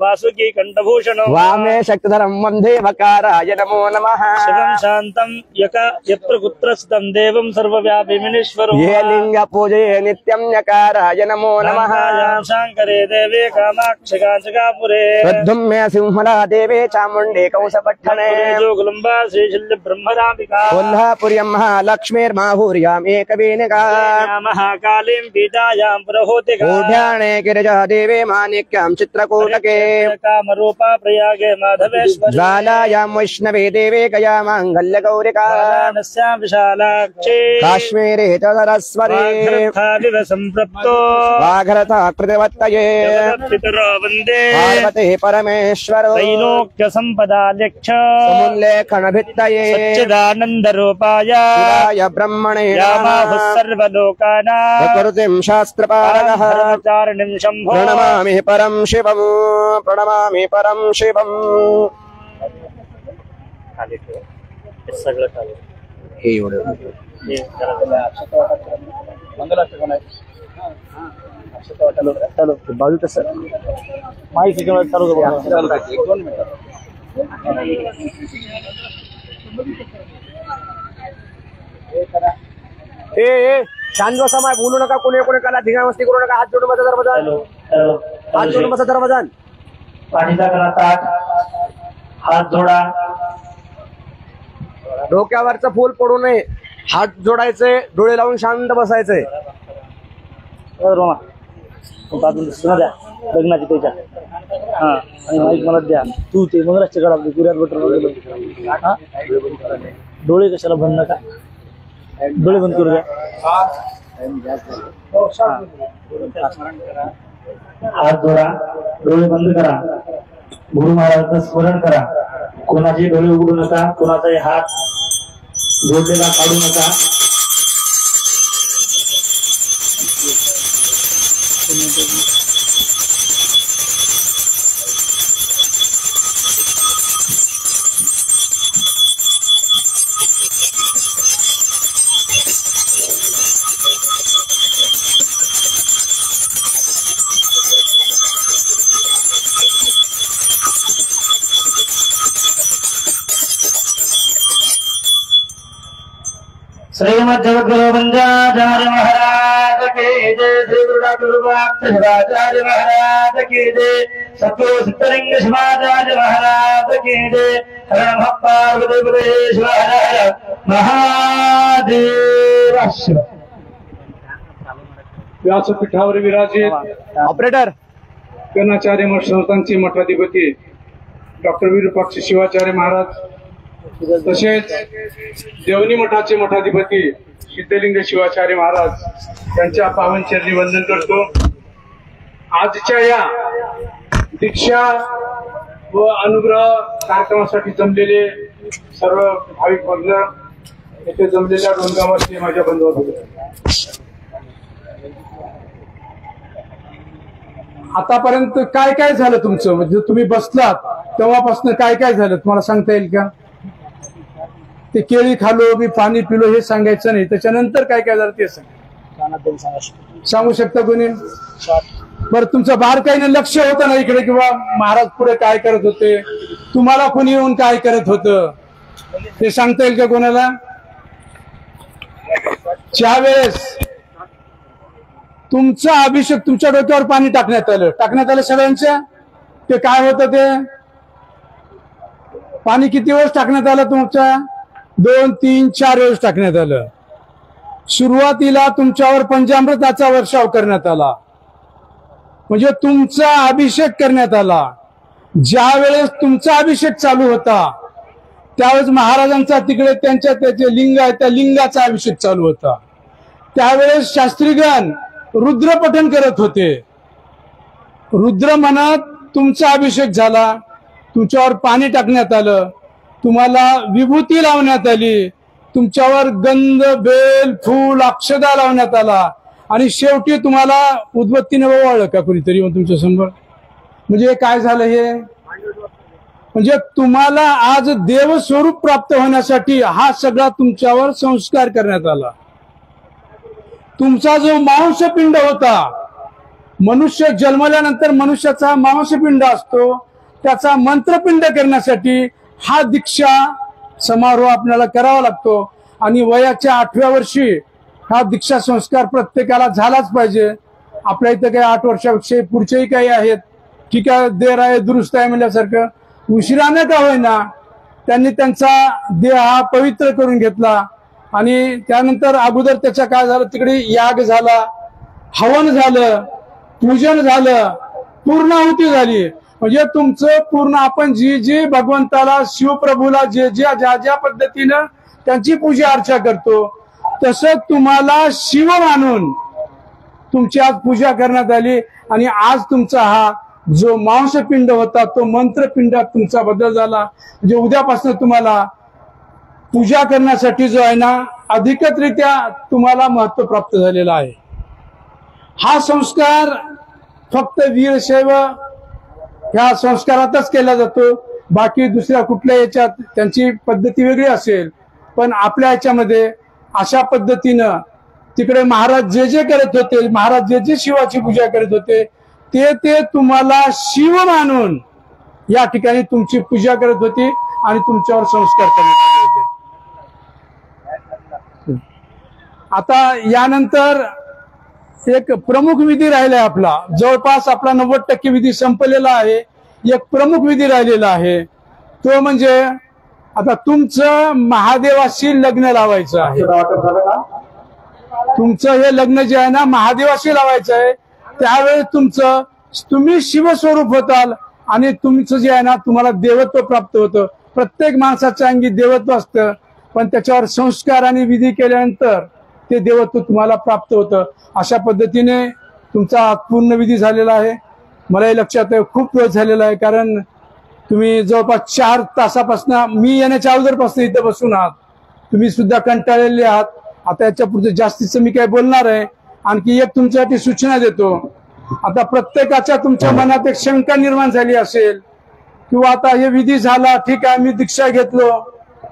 वासुकी कंठभूषणो वामे शक्तिधरं वन्दे वकाराय नमो नमः शिवं शान्तं यत्र कुत्रस्तं देवं सर्वव्यापिमीश्वरो ये लिंग पूजये नित्यं यकाराय नमो नमः शांकरे देवे कामाक्षि काञ्चकापुरे प्रद्युम्ने सिंहला देवे चामुण्डे कौसपट्टने जोगुलम्बा श्रीशल्य ब्रह्मराम्बिका कोल्हापुर्यं महालक्ष्मीर्माहुर्याम् एकवेणिका महाकालीं पीठायां प्रहोतिका ऊढ्याणे गिरिजा देवे माणिक्यां चित्रकूटके कामरूपा प्रयागे माधवेश्वरी ज्वालायां वैष्णवे देवे गया माङ्गल्यगौरिका वाराणस्यां विशालाक्षी काश्मीरे च सरस्वती वाग्रथाविव सम्पृक्तो वाघरथा कृतवत्तये पितरो वन्दे पार्वती परमेश्वरो त्रैलोक्य सम्पदा लक्ष समुल्लेखनभित्तये सच्चिदानन्दरूपाय शिवाय ब्रह्मणे यामाहुः सर्वलोकानां प्रकृतिं शास्त्रपारगः धर्मचारिणीं शम्भो प्रणमामि परं शिवम् प्रणमामि परं शिवम् सगळं चालू हे एवढं चालू बाजू कसं माहिती चालू शांत बसा माय बोलू नका कोणी कोणाला धिंगामस्ती करू नका हात जोडून बसा धर्मदान हात जोडून बसा धर्मदान पाणीचा करा ताट हात जोडा डोक्यावरचं फूल पडू नये हात जोडायचे डोळे लावून शांत बसायचे सुना द्या लग्नाची त्याच्या हा आणि माईक मला द्या तू ते मंगळाच्या गळा गुऱ्यात बटर डोळे कशाला बंद नका डोळे बंद करू द्या हात जोडा डोळे बंद करा गुरु महाराजांचं स्मरण करा कोणाचे डोळे उघडू नका कोणाचाही हात जोडलेला काढू नका श्रीमद जगद्गुरु बंजाचार्य महाराज के जय श्री गुरु डॉक्टर शिवाचार्य महाराज के जय सतगुरु सिद्धलिंग शिवाचार्य महाराज के जय हर नमः पार्वतीपतेश्वर महादेव शिव व्यासपीठावर विराजित ऑपरेटर गणाचार्य मठ संस्थानचे मठाधिपती डॉक्टर विरूपाक्ष शिवाचार्य महाराज तसेच देवणी मठाचे मठाधिपती सिद्धलिंग शिवाचार्य महाराज यांच्या पावन चरणी वंदन करतो। आजच्या या दीक्षा व अनुग्रह कार्यक्रमासाठी जमलेले सर्व भाविक वर्ग येथे जमलेल्या डोंगावरचे माझ्या बंधू आतापर्यंत काय काय झालं तुमचं म्हणजे तुम्ही बसलात तेव्हापासून काय काय झालं तुम्हाला सांगता येईल का? ते केळी खालो मी पाणी पिलो हे सांगायचं नाही त्याच्यानंतर काय काय झालं ते सांगू शकता कोणी? बरं तुमचं बारकाईने लक्ष होतं ना इकडे किंवा महाराज पुढे काय करत होते, तुम्हाला कोणी येऊन काय करत होतं ते सांगता येईल का कोणाला? ज्या वेळेस तुमचा अभिषेक तुमच्या डोक्यावर पाणी टाकण्यात आलं सगळ्यांच्या, ते काय होतं ते पाणी किती वेळेस टाकण्यात आलं तुमच्या? 2, 3, 4 वेळेस टाकण्यात आलं. सुरुवातीला तुमच्यावर पंचामृताचा वर्षाव करण्यात आला, म्हणजे तुमचा अभिषेक करण्यात आला. ज्या वेळेस तुमचा अभिषेक चालू होता त्यावेळेस महाराजांचा तिकडे त्याचे लिंग आहे त्या लिंगाचा अभिषेक चालू होता. त्यावेळेस शास्त्रीगण रुद्र पठण करत होते. रुद्र म्हणत तुमचा अभिषेक झाला, तुमच्यावर पाणी टाकण्यात आलं, तुम्हाला विभूती लावण्यात आली, तुमच्यावर गंध, बेल, फूल, अक्षदा लावण्यात आला आणि शेवटी तुम्हाला उदबत्तीने ओवाळलं का कुणीतरी तुमच्या समोर? म्हणजे काय झालं हे? म्हणजे तुम्हाला आज देवस्वरूप प्राप्त होण्यासाठी हा सगळा तुमच्यावर संस्कार करण्यात आला. तुमचा जो मांसपिंड होता, मनुष्य जन्मल्यानंतर मनुष्याचा मांसपिंड असतो, त्याचा मंत्रपिंड करण्यासाठी हा दीक्षा समारोह आपल्याला करावा लागतो. आणि वयाच्या 8व्या वर्षी हा दीक्षा संस्कार प्रत्येकाला झालाच पाहिजे. आपल्या इथं काही 8 वर्षापेक्षा पुढचेही काही आहेत, ठीक आहे, देर आहे दुरुस्त आहे म्हणल्यासारखं, उशिराने का होईना त्यांनी त्यांचा देह हा पवित्र करून घेतला. आणि त्यानंतर अगोदर त्याच्या काय झालं, तिकडे याग झाला, हवन झालं, पूजन झालं, पूर्णाहुती झाली. म्हणजे तुमचं पूर्ण आपण जी भगवंताला शिवप्रभूला ज्या पद्धतीनं त्यांची पूजा अर्चा करतो तसं तुम्हाला शिव मानून तुमची आज पूजा करण्यात आली. आणि आज तुमचा हा जो मांसपिंड होता तो मंत्रपिंडात तुमचा बदल झाला. म्हणजे उद्यापासून तुम्हाला पूजा करण्यासाठी जो आहे ना अधिकरित्या तुम्हाला महत्व प्राप्त झालेला आहे. हा संस्कार फक्त वीरशैव ह्या संस्कारातच केला जातो, बाकी दुसऱ्या कुठल्या याच्यात त्यांची पद्धती वेगळी असेल. पण आपल्या याच्यामध्ये अशा पद्धतीनं तिकडे महाराज जे करत होते, महाराज जे शिवाची पूजा करत होते ते तुम्हाला शिव मानून या ठिकाणी तुमची पूजा करत होती आणि तुमच्यावर संस्कार करण्यात आले होते. आता यानंतर एक प्रमुख विधी राहिलाय आपला, जवळपास आपला 90% विधी संपलेला आहे. एक प्रमुख विधी राहिलेला आहे, तो म्हणजे आता तुमचं महादेवाशी लग्न लावायचं आहे. तुमचं हे लग्न जे आहे ना महादेवाशी लावायचं आहे. त्यावेळेस तुम्ही शिवस्वरूप होताल आणि तुमचं जे आहे ना तुम्हाला देवत्व प्राप्त होतं. प्रत्येक माणसाच्या अंगी देवत्व असतं, पण त्याच्यावर संस्कार आणि विधी केल्यानंतर ते देवत्व तुम्हाला प्राप्त होतं. अशा पद्धतीने तुमचा पूर्ण विधी झालेला आहे. मलाही लक्षात आहे खूप वेळ झालेला आहे, कारण तुम्ही जवळपास 4 तासापासून मी येण्याच्या अगोदरपासून इथं बसून आहात. तुम्ही सुद्धा कंटाळलेले आहात. आता याच्या पुढे जास्तीचं मी काय बोलणार आहे. आणखी एक तुमच्यासाठी सूचना देतो. आता प्रत्येकाच्या तुमच्या मनात एक शंका निर्माण झाली असेल किंवा आता हे विधी झाला, ठीक आहे, मी दीक्षा घेतलो,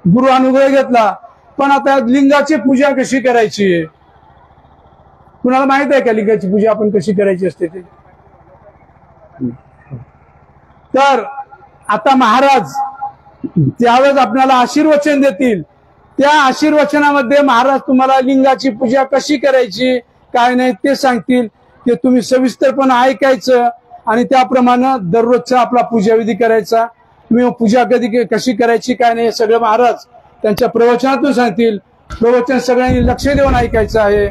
गुरु अनुग्रह घेतला, पण आता लिंगाची पूजा कशी करायची? कुणाला माहित आहे का लिंगाची पूजा आपण कशी करायची असते ते? तर आता महाराज त्यावेळेस आपल्याला आशीर्वचन देतील. त्या आशीर्वचनामध्ये महाराज तुम्हाला लिंगाची पूजा कशी करायची काय नाही ते सांगतील. ते तुम्ही सविस्तरपणे ऐकायचं आणि त्याप्रमाणे दररोजचा आपला पूजाविधी करायचा. तुम्ही पूजा कशी करायची काय नाही हे सगळं महाराज त्यांच्या प्रवचनातून सांगतील. प्रवचन सगळ्यांनी लक्ष देऊन ऐकायचं आहे.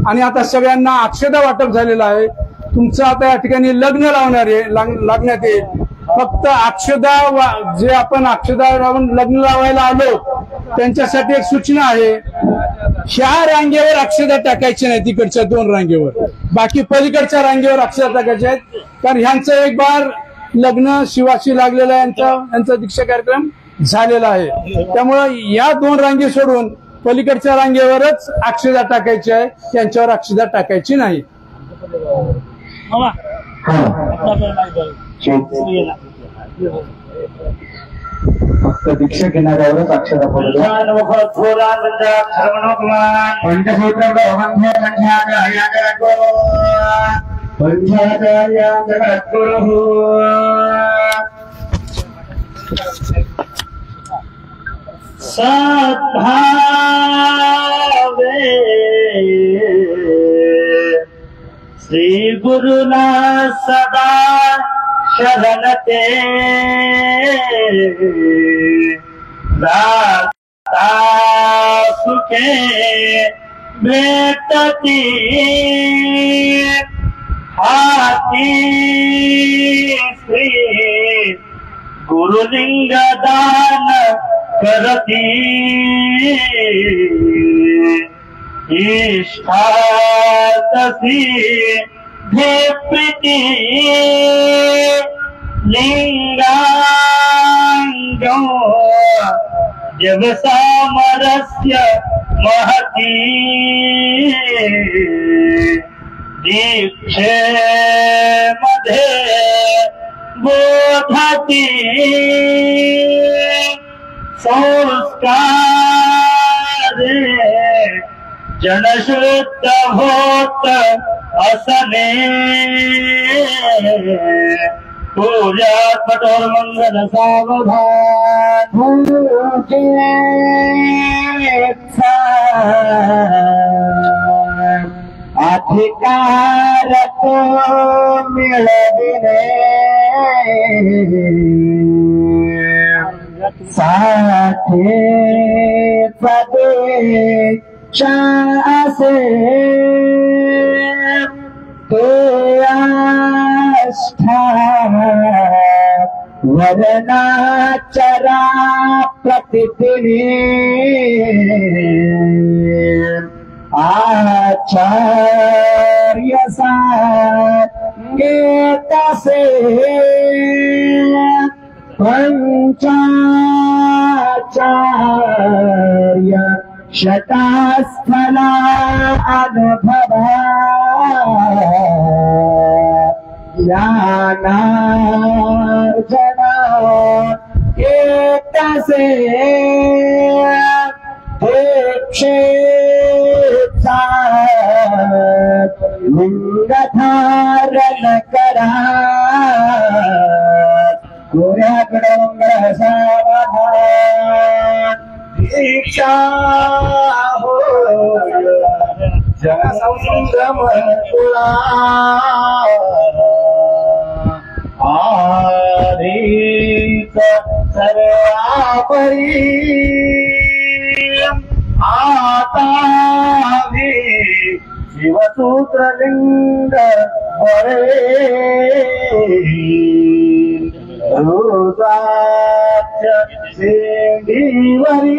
आणि आता सगळ्यांना अक्षदा वाटप झालेलं आहे. तुमचं आता या ठिकाणी लग्न लागण्यात येईल. फक्त अक्षदा जे आपण अक्षदा लावून लग्न लावायला आलो त्यांच्यासाठी एक सूचना आहे. ह्या रांगेवर अक्षदा टाकायची नाही, तिकडच्या 2 रांगेवर. बाकी पलीकडच्या रांगेवर अक्षदा टाकायच्या आहेत, कारण ह्यांचं एक बार लग्न शिवाशी लागलेलं आहे, यांचा दीक्षा कार्यक्रम झालेला आहे. त्यामुळे या 2 रांगे सोडून पलीकडच्या रांगेवरच अक्षदा टाकायची आहे, त्यांच्यावर अक्षदा टाकायची नाही. फक्त दीक्षा घेणाऱ्यावरच अक्षरा पडतो. पंचसूत्र पंचाचार्य जगद्गुरुः सद्भावे श्री गुरुना सदा शरणते दाता सुखे भेटती हाती श्री गुरुलिंग दान करती इष्टातसी हे प्रीती लिंगांगो जब सामरस्य महती दीक्षे मध्ये बोधती संस्कारे जनशुद्ध होत असने पूजा कठोर मंगल सावधान अधिकार को मिळविणे साथे पदे चासे ते आष्ठा वर्णाचरा प्रतिदिने आचार्य संगीतसे पंचाचार्य शतास्थला अनुभवा ज्ञानार्जना एकसे दीक्षेचा लिंगधारण करा गोऱ्याकडे मंगळ सावधान दीक्षा हो जनसंगम तुला आधीच सर्वापरी आता शिवसूत्रलिंग बरे शेंडीवरी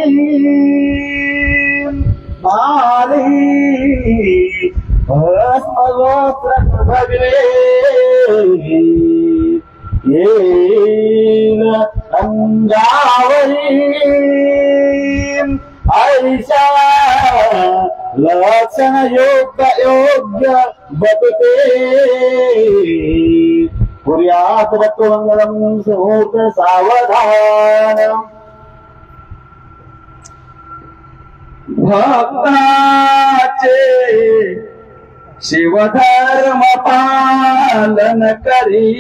माली भस्मगोत्र भगवे येन अंगावरी ऐशा लक्षण योग्य बदते पुर्यात रक्तमंगलम सुहूर्त सावधान भक्ताचे शिवधर्म पालन करी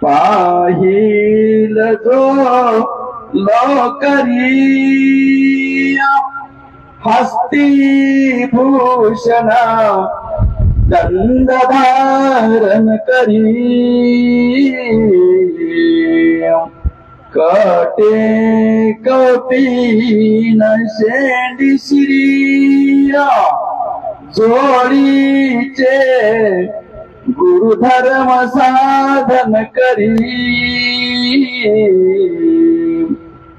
पाहिल जो लोकरी हस्ती भूषण गंधधारण करी कटे कौपीन शेंडी श्रिया जोडीचे गुरुधर्म साधन करी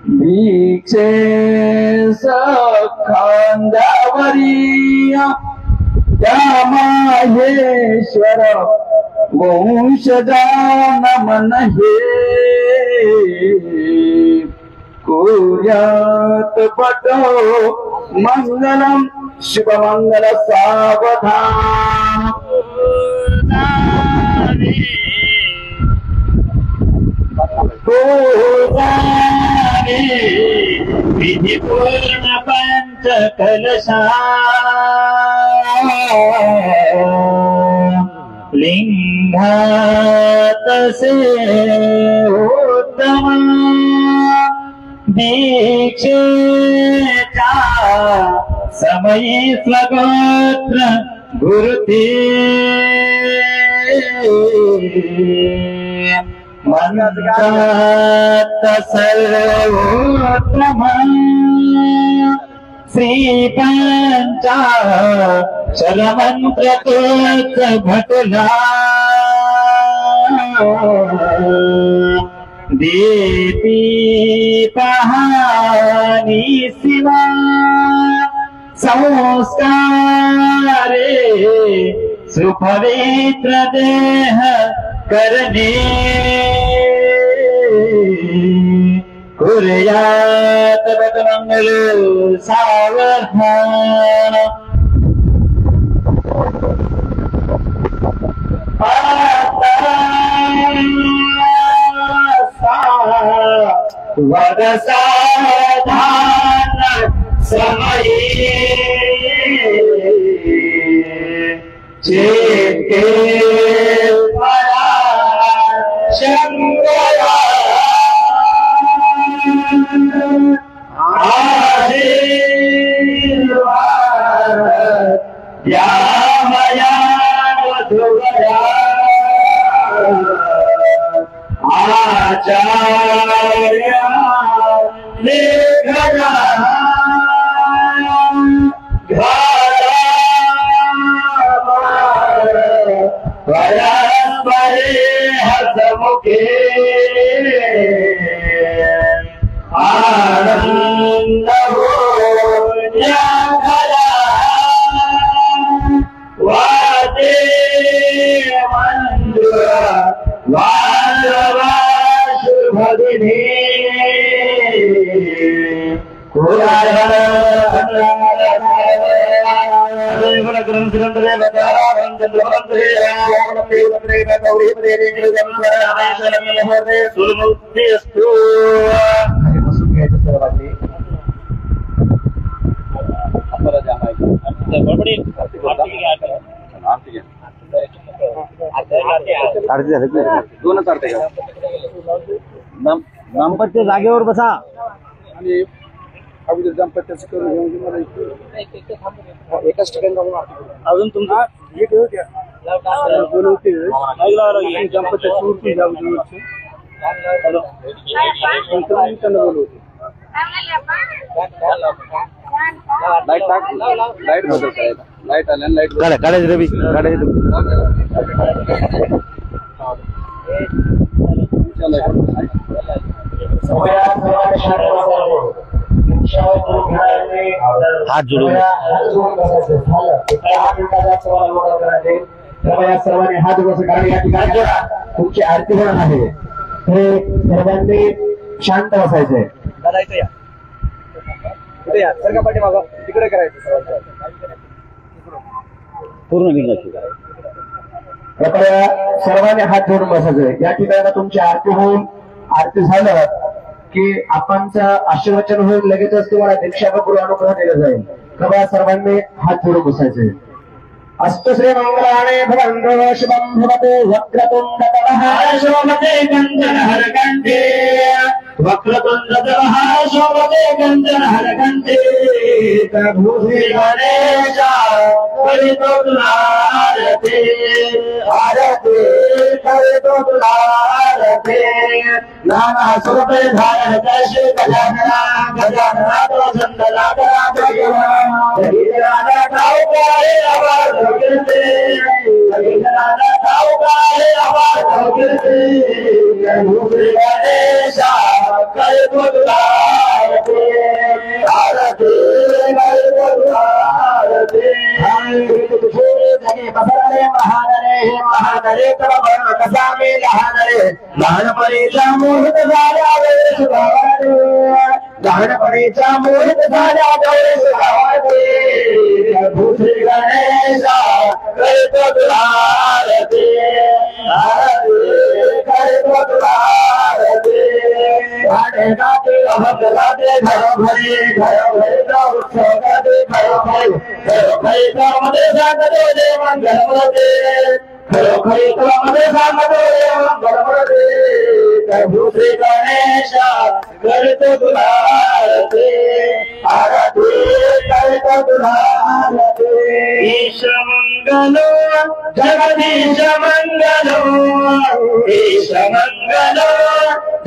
दीक्षे सखांदावरी त्या माहेश्वर वंशजा नमन हे कुर्यात पटो मंगलम शुभमंगल सावधान विधि पूर्ण पंच कलशा लिंगात से उत्तम दीक्षेच्या समयी स्वगोत्र गुरुते मंत्रात सर्वोत्तम श्री पंचाक्षर मंत्र तोच घटला देती पहानी शिवा संस्कारे सुपवित्र देह करणे कुर्यात बदमंगल सावधान वद साधान समये चेते परा शंकरा आशीर्वाद या मया मधुवरा आचार्य लेखना परस्परे हसमुखे आनंद हो घरा वादे मंजुळा वाजवा शुभ दिनी दोनच आरती का दाम्पत्य जागेवर बसा आणि अगोदर दाम्पत्याचं करून घेऊन एकाच ठिकाणी अजून तुमचा बोलवते दाम्पत्याची मूर्ती बोलवते लाईट टाक लाईट लाईट आल्या लाईट काढायची रवी काढायची हात जोडून सर्वांनी हात बस कारण या ठिकाणी तुमची आरती होणार आहे हे सर्वांनी शांत बसायचंय पाठीमागं तिकडे करायचं पूर्ण लिंगाची कृपया सर्वांनी हात जोडून बसायचंय या ठिकाणी तुमची आरती होऊन आरती झालं की आपणचं आशीर्वचन होईल लगेचच तुम्हाला दीक्षापत्र अनुग्रह दिला जाईल कृपया सर्वांनी हात जोडून बसायचे अस्तु श्री मंगलाने भवन्तो शुभं भवतु वक्रतुण्डतरः शोभते कञ्चनहरकण्ठे वक्रतुण्डतरः शोभते कञ्चनहरकण्ठे प्रभुश्री गणेश परितोलारते आरते परितोलारते नाना स्वरूपे धारण कैसे गजानना गजानना तो संदला करा गजानना ठाव करे आवाज गिरते गजानना ठाव करे आवाज गिरते प्रभुश्री गणेश परितोलारते आरते परितोलारते बसरे महानरे महानरे तव कसामे लहानरे लहानपणीचा मुहूर्त झाला वेळेस गावाने लहानपणीचा मुहूर्त झाला वेळेस गावाने भूश्री गणेशा करतो तुला आरती आरती करतो तुला आरती भाडे गाते मंगलाते घरो घरी उत्सवगाते घरो घरी मध्ये सांगतो दे मंगलमते घरो घरी मध्ये सांगतो दे मंगलमते प्रभू श्री गणेश करतो तुला आरती करतो तुला आरती ईश मंगलो जगदीश मंगलो ईश मंगलो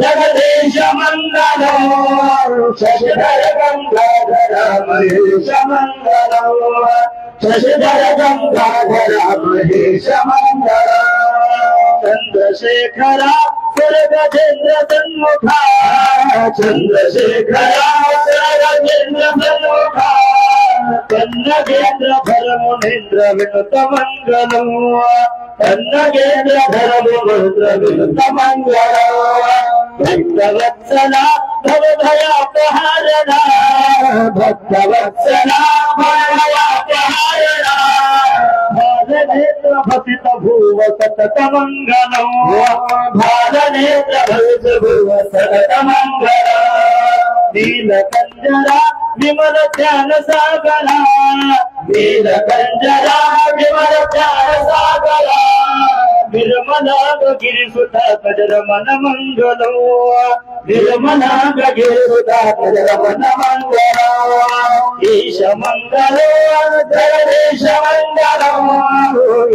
जगदीश मंगलो शशिधर गंगाधर महेश मंगलो शशिधर गंगाधर महेश मंगलो चंद्रशेखरा सुरगजेंद्र सन्मुखा चंद्रशेखरा सुरगजेंद्र सन्मुखा कन्नगेंद्र धर्मुनेन्द्र विनुत मंगलो कन्नगेंद्र धर्मुनेन्द्र विनुत मंगलो भक्तवत्सला भवभयापहारणा भक्तवत्सला भवभयापहारणा भारनेत्र भसित भुव सतत मंगलो भारनेत्र भसित भुव सतत मंगलो नीलकंजरा विमल ध्यान सागरा नीलकंजरा विमल ध्यान सागरा निर्मलाग गिरिसुता कजरमन मंगलो निर्मलाग गिरिसुता कजरमन मंगलो ईश मंगलो जगदीश मंगलो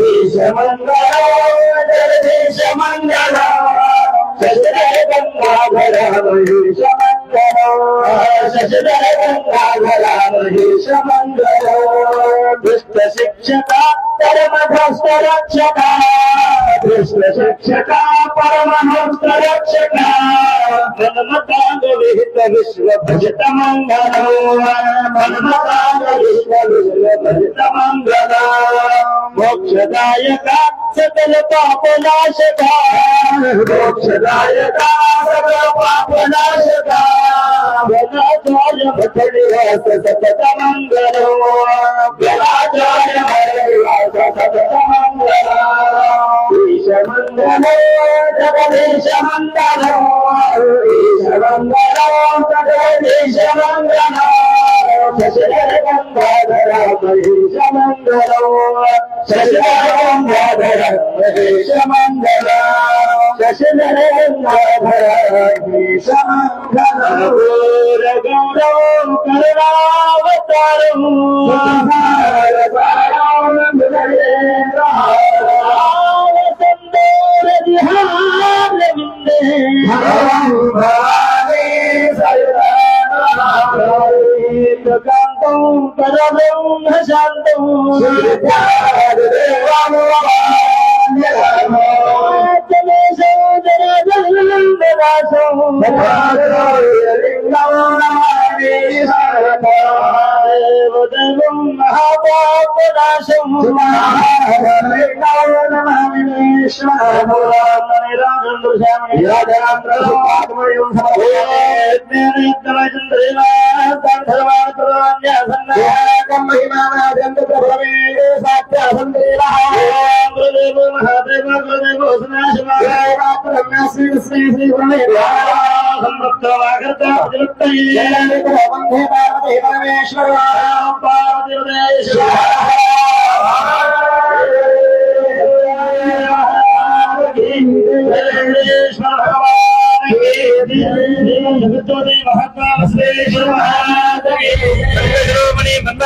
ईश मंगलो जगदीश मंगलो शशिधर गंगाधर महेश मंगलो शशिधर गंगाधर महेश मंगलो दुष्ट शिक्षका परमभ्रष्ट रक्षका कृष्ण शिक्षका परमहंस रक्षका मनमतांग विहित विश्व भजित मंगलो मनमतांग विश्व भजित मंगलो मोक्षदायका सकल पाप नाशका मोक्षदायका सकल पाप नाशका व्याचार्य भटनिवास सतत मंगलो व्याचार्य भटनिवास सतत मंगलो ईश मंगलो जगदीश मंगलो ईश मंगलो जगदीश मंगलो शशिधर गंगाधर महेश मंगलो शशिधर गंगाधर महेश मंगलो शशिधर गंगाधर महेश मंगलो गौरव करुणावतारो कांतं परब्रह्म शांतं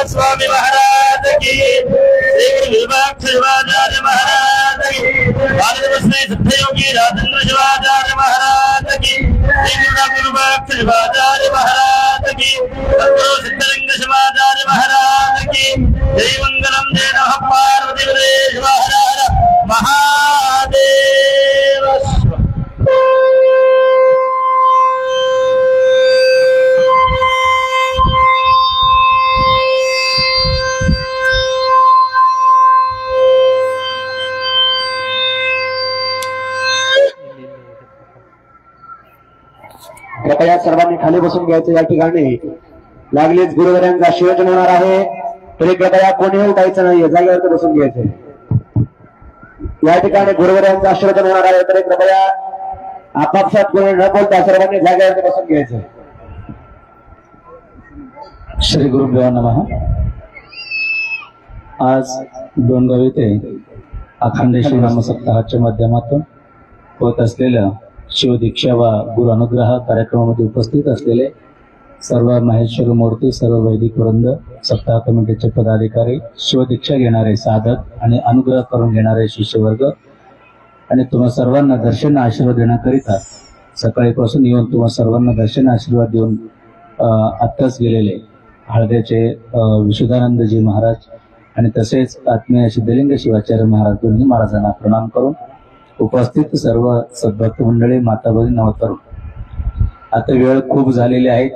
स्वामी महाराज की शिवाचार्य महाराज की सत्ययोगी राजेंद्र शिवाचार्य महाराज की शिवाचार्य महाराज की सिद्धलिंग शिवाचार्य महाराज की जय मंगलम जय नमः पार्वती महाराज महादेव। कृपया सर्वांनी खाली बसून घ्यायचं। या ठिकाणी लागलीच गुरुवारांचा आशीर्वचन होणार आहे, तरी कृपया कोणीही उठायचं नाहीये, जागेवरती बसून घ्यायचे। या ठिकाणी गुरुवारांचा आशीर्वचन होणार आहे, तरी कृपया आपापसात कोणी न बोलता सर्वांनी जागेवरती बसून घ्यायचं। श्री गुरुभ्यो नमः. आज डोणगाव येथे अखंड शिवनाम सप्ताहाच्या माध्यमातून होत असलेल्या शिवदीक्षा व गुरु अनुग्रह कार्यक्रमामध्ये उपस्थित असलेले सर्व माहेश्वर मूर्ती, सर्व वैदिक वृंद, सप्ताह कमिटीचे पदाधिकारी, शिवदीक्षा घेणारे साधक आणि अनुग्रह करून घेणारे शिष्यवर्ग आणि तुम्हा सर्वांना दर्शन आशीर्वाद देण्याकरिता सकाळीपासून येऊन तुम्हा सर्वांना दर्शन आशीर्वाद देऊन आत्ताच गेलेले हळद्याचे विशुद्धानंदजी महाराज आणि तसेच आत्मीय सिद्धलिंग शिवाचार्य महाराज दोन्ही महाराजांना प्रणाम करून उपस्थित सर्व सद्भक्त मंडळी, माता भगिनी, नवतरुण, आता वेळ खूप झालेली आहे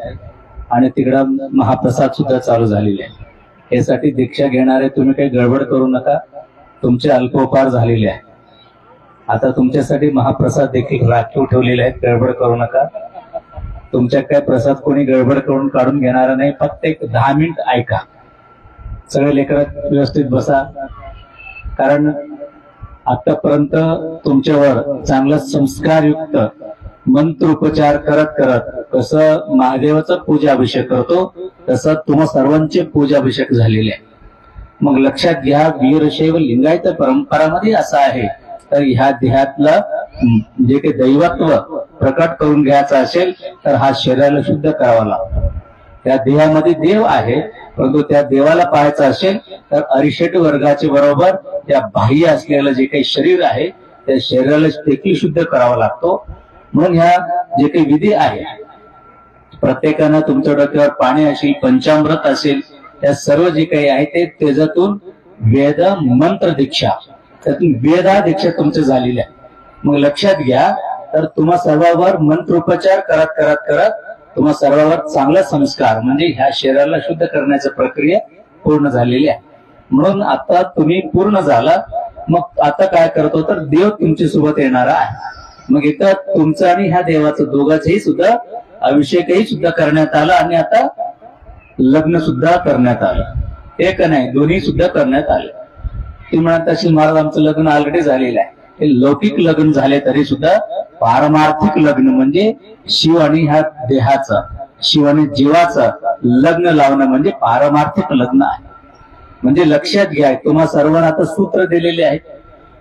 आणि तिकडा महाप्रसाद सुद्धा चालू झालेले आहे. यासाठी दीक्षा घेणारे तुम्ही काही गडबड करू नका. तुमचे अल्पोपहार झालेले आहे. आता तुमच्यासाठी महाप्रसाद देखील राखीव ठेवलेले आहेत. गडबड करू नका. तुमच्या काय प्रसाद कोणी गडबड करून काढून घेणार नाही. फक्त एक 10 मिनिट ऐका. सगळे लेकरं व्यवस्थित बसा. कारण आतापर्यंत तुमच्यावर चांगला संस्कारयुक्त मंत्रोपचार करत करत कसं महादेवाचा पूजाभिषेक करतो तसं तुम्हा सर्वांचे पूजाभिषेक झालेले आहे. मग लक्षात घ्या, वीरशैव लिंगायत परंपरामध्ये असं आहे तर ह्या देहातलं जे काही दैवत्व प्रकट करून घ्यायचं असेल तर हा शरीराला शुद्ध करावा लागतो. त्या देहामध्ये देव आहे, परंतु त्या देवाला पाहायचं असेल तर अरिषट वर्गाचे बरोबर त्या बाह्य असलेलं जे काही शरीर आहे त्या शरीराला देखील शुद्ध करावा लागतो. म्हणून ह्या जे काही विधी आहे, प्रत्येकानं तुमच्या डोक्यावर पाणी असेल, पंचामृत असेल, त्या सर्व जे काही आहे ते त्याच्यातून वेद मंत्र दीक्षा, त्यातून वेदा दीक्षा तुमचं झालेली आहे. मग लक्षात घ्या, तर तुम्हा सर्वांवर मंत्रोपचार करत करत करत तुम्हा सर्वांवर चांगला संस्कार म्हणजे ह्या शरीराला शुद्ध करण्याची प्रक्रिया पूर्ण झालेली आहे. म्हणून आता तुम्ही पूर्ण झाला. मग आता काय करतो तर देव तुमच्या सोबत येणार आहे. मग इथं तुमचं आणि ह्या देवाचं दोघांचंही सुद्धा अभिषेकही सुद्धा करण्यात आला आणि आता लग्न सुद्धा करण्यात आलं. एक नाही, दोन्ही सुद्धा करण्यात आले. तुम्ही म्हणत असेल महाराज आमचं लग्न ऑलरेडी झालेलं आहे. हे लौकिक लग्न झाले तरी सुद्धा पारमार्थिक लग्न म्हणजे शिव आणि ह्या देहाचं, शिव आणि जीवाचं लग्न लावणं म्हणजे पारमार्थिक लग्न आहे. म्हणजे लक्षात घ्या, तुम्हा सर्वांना आता सूत्र दिलेले आहेत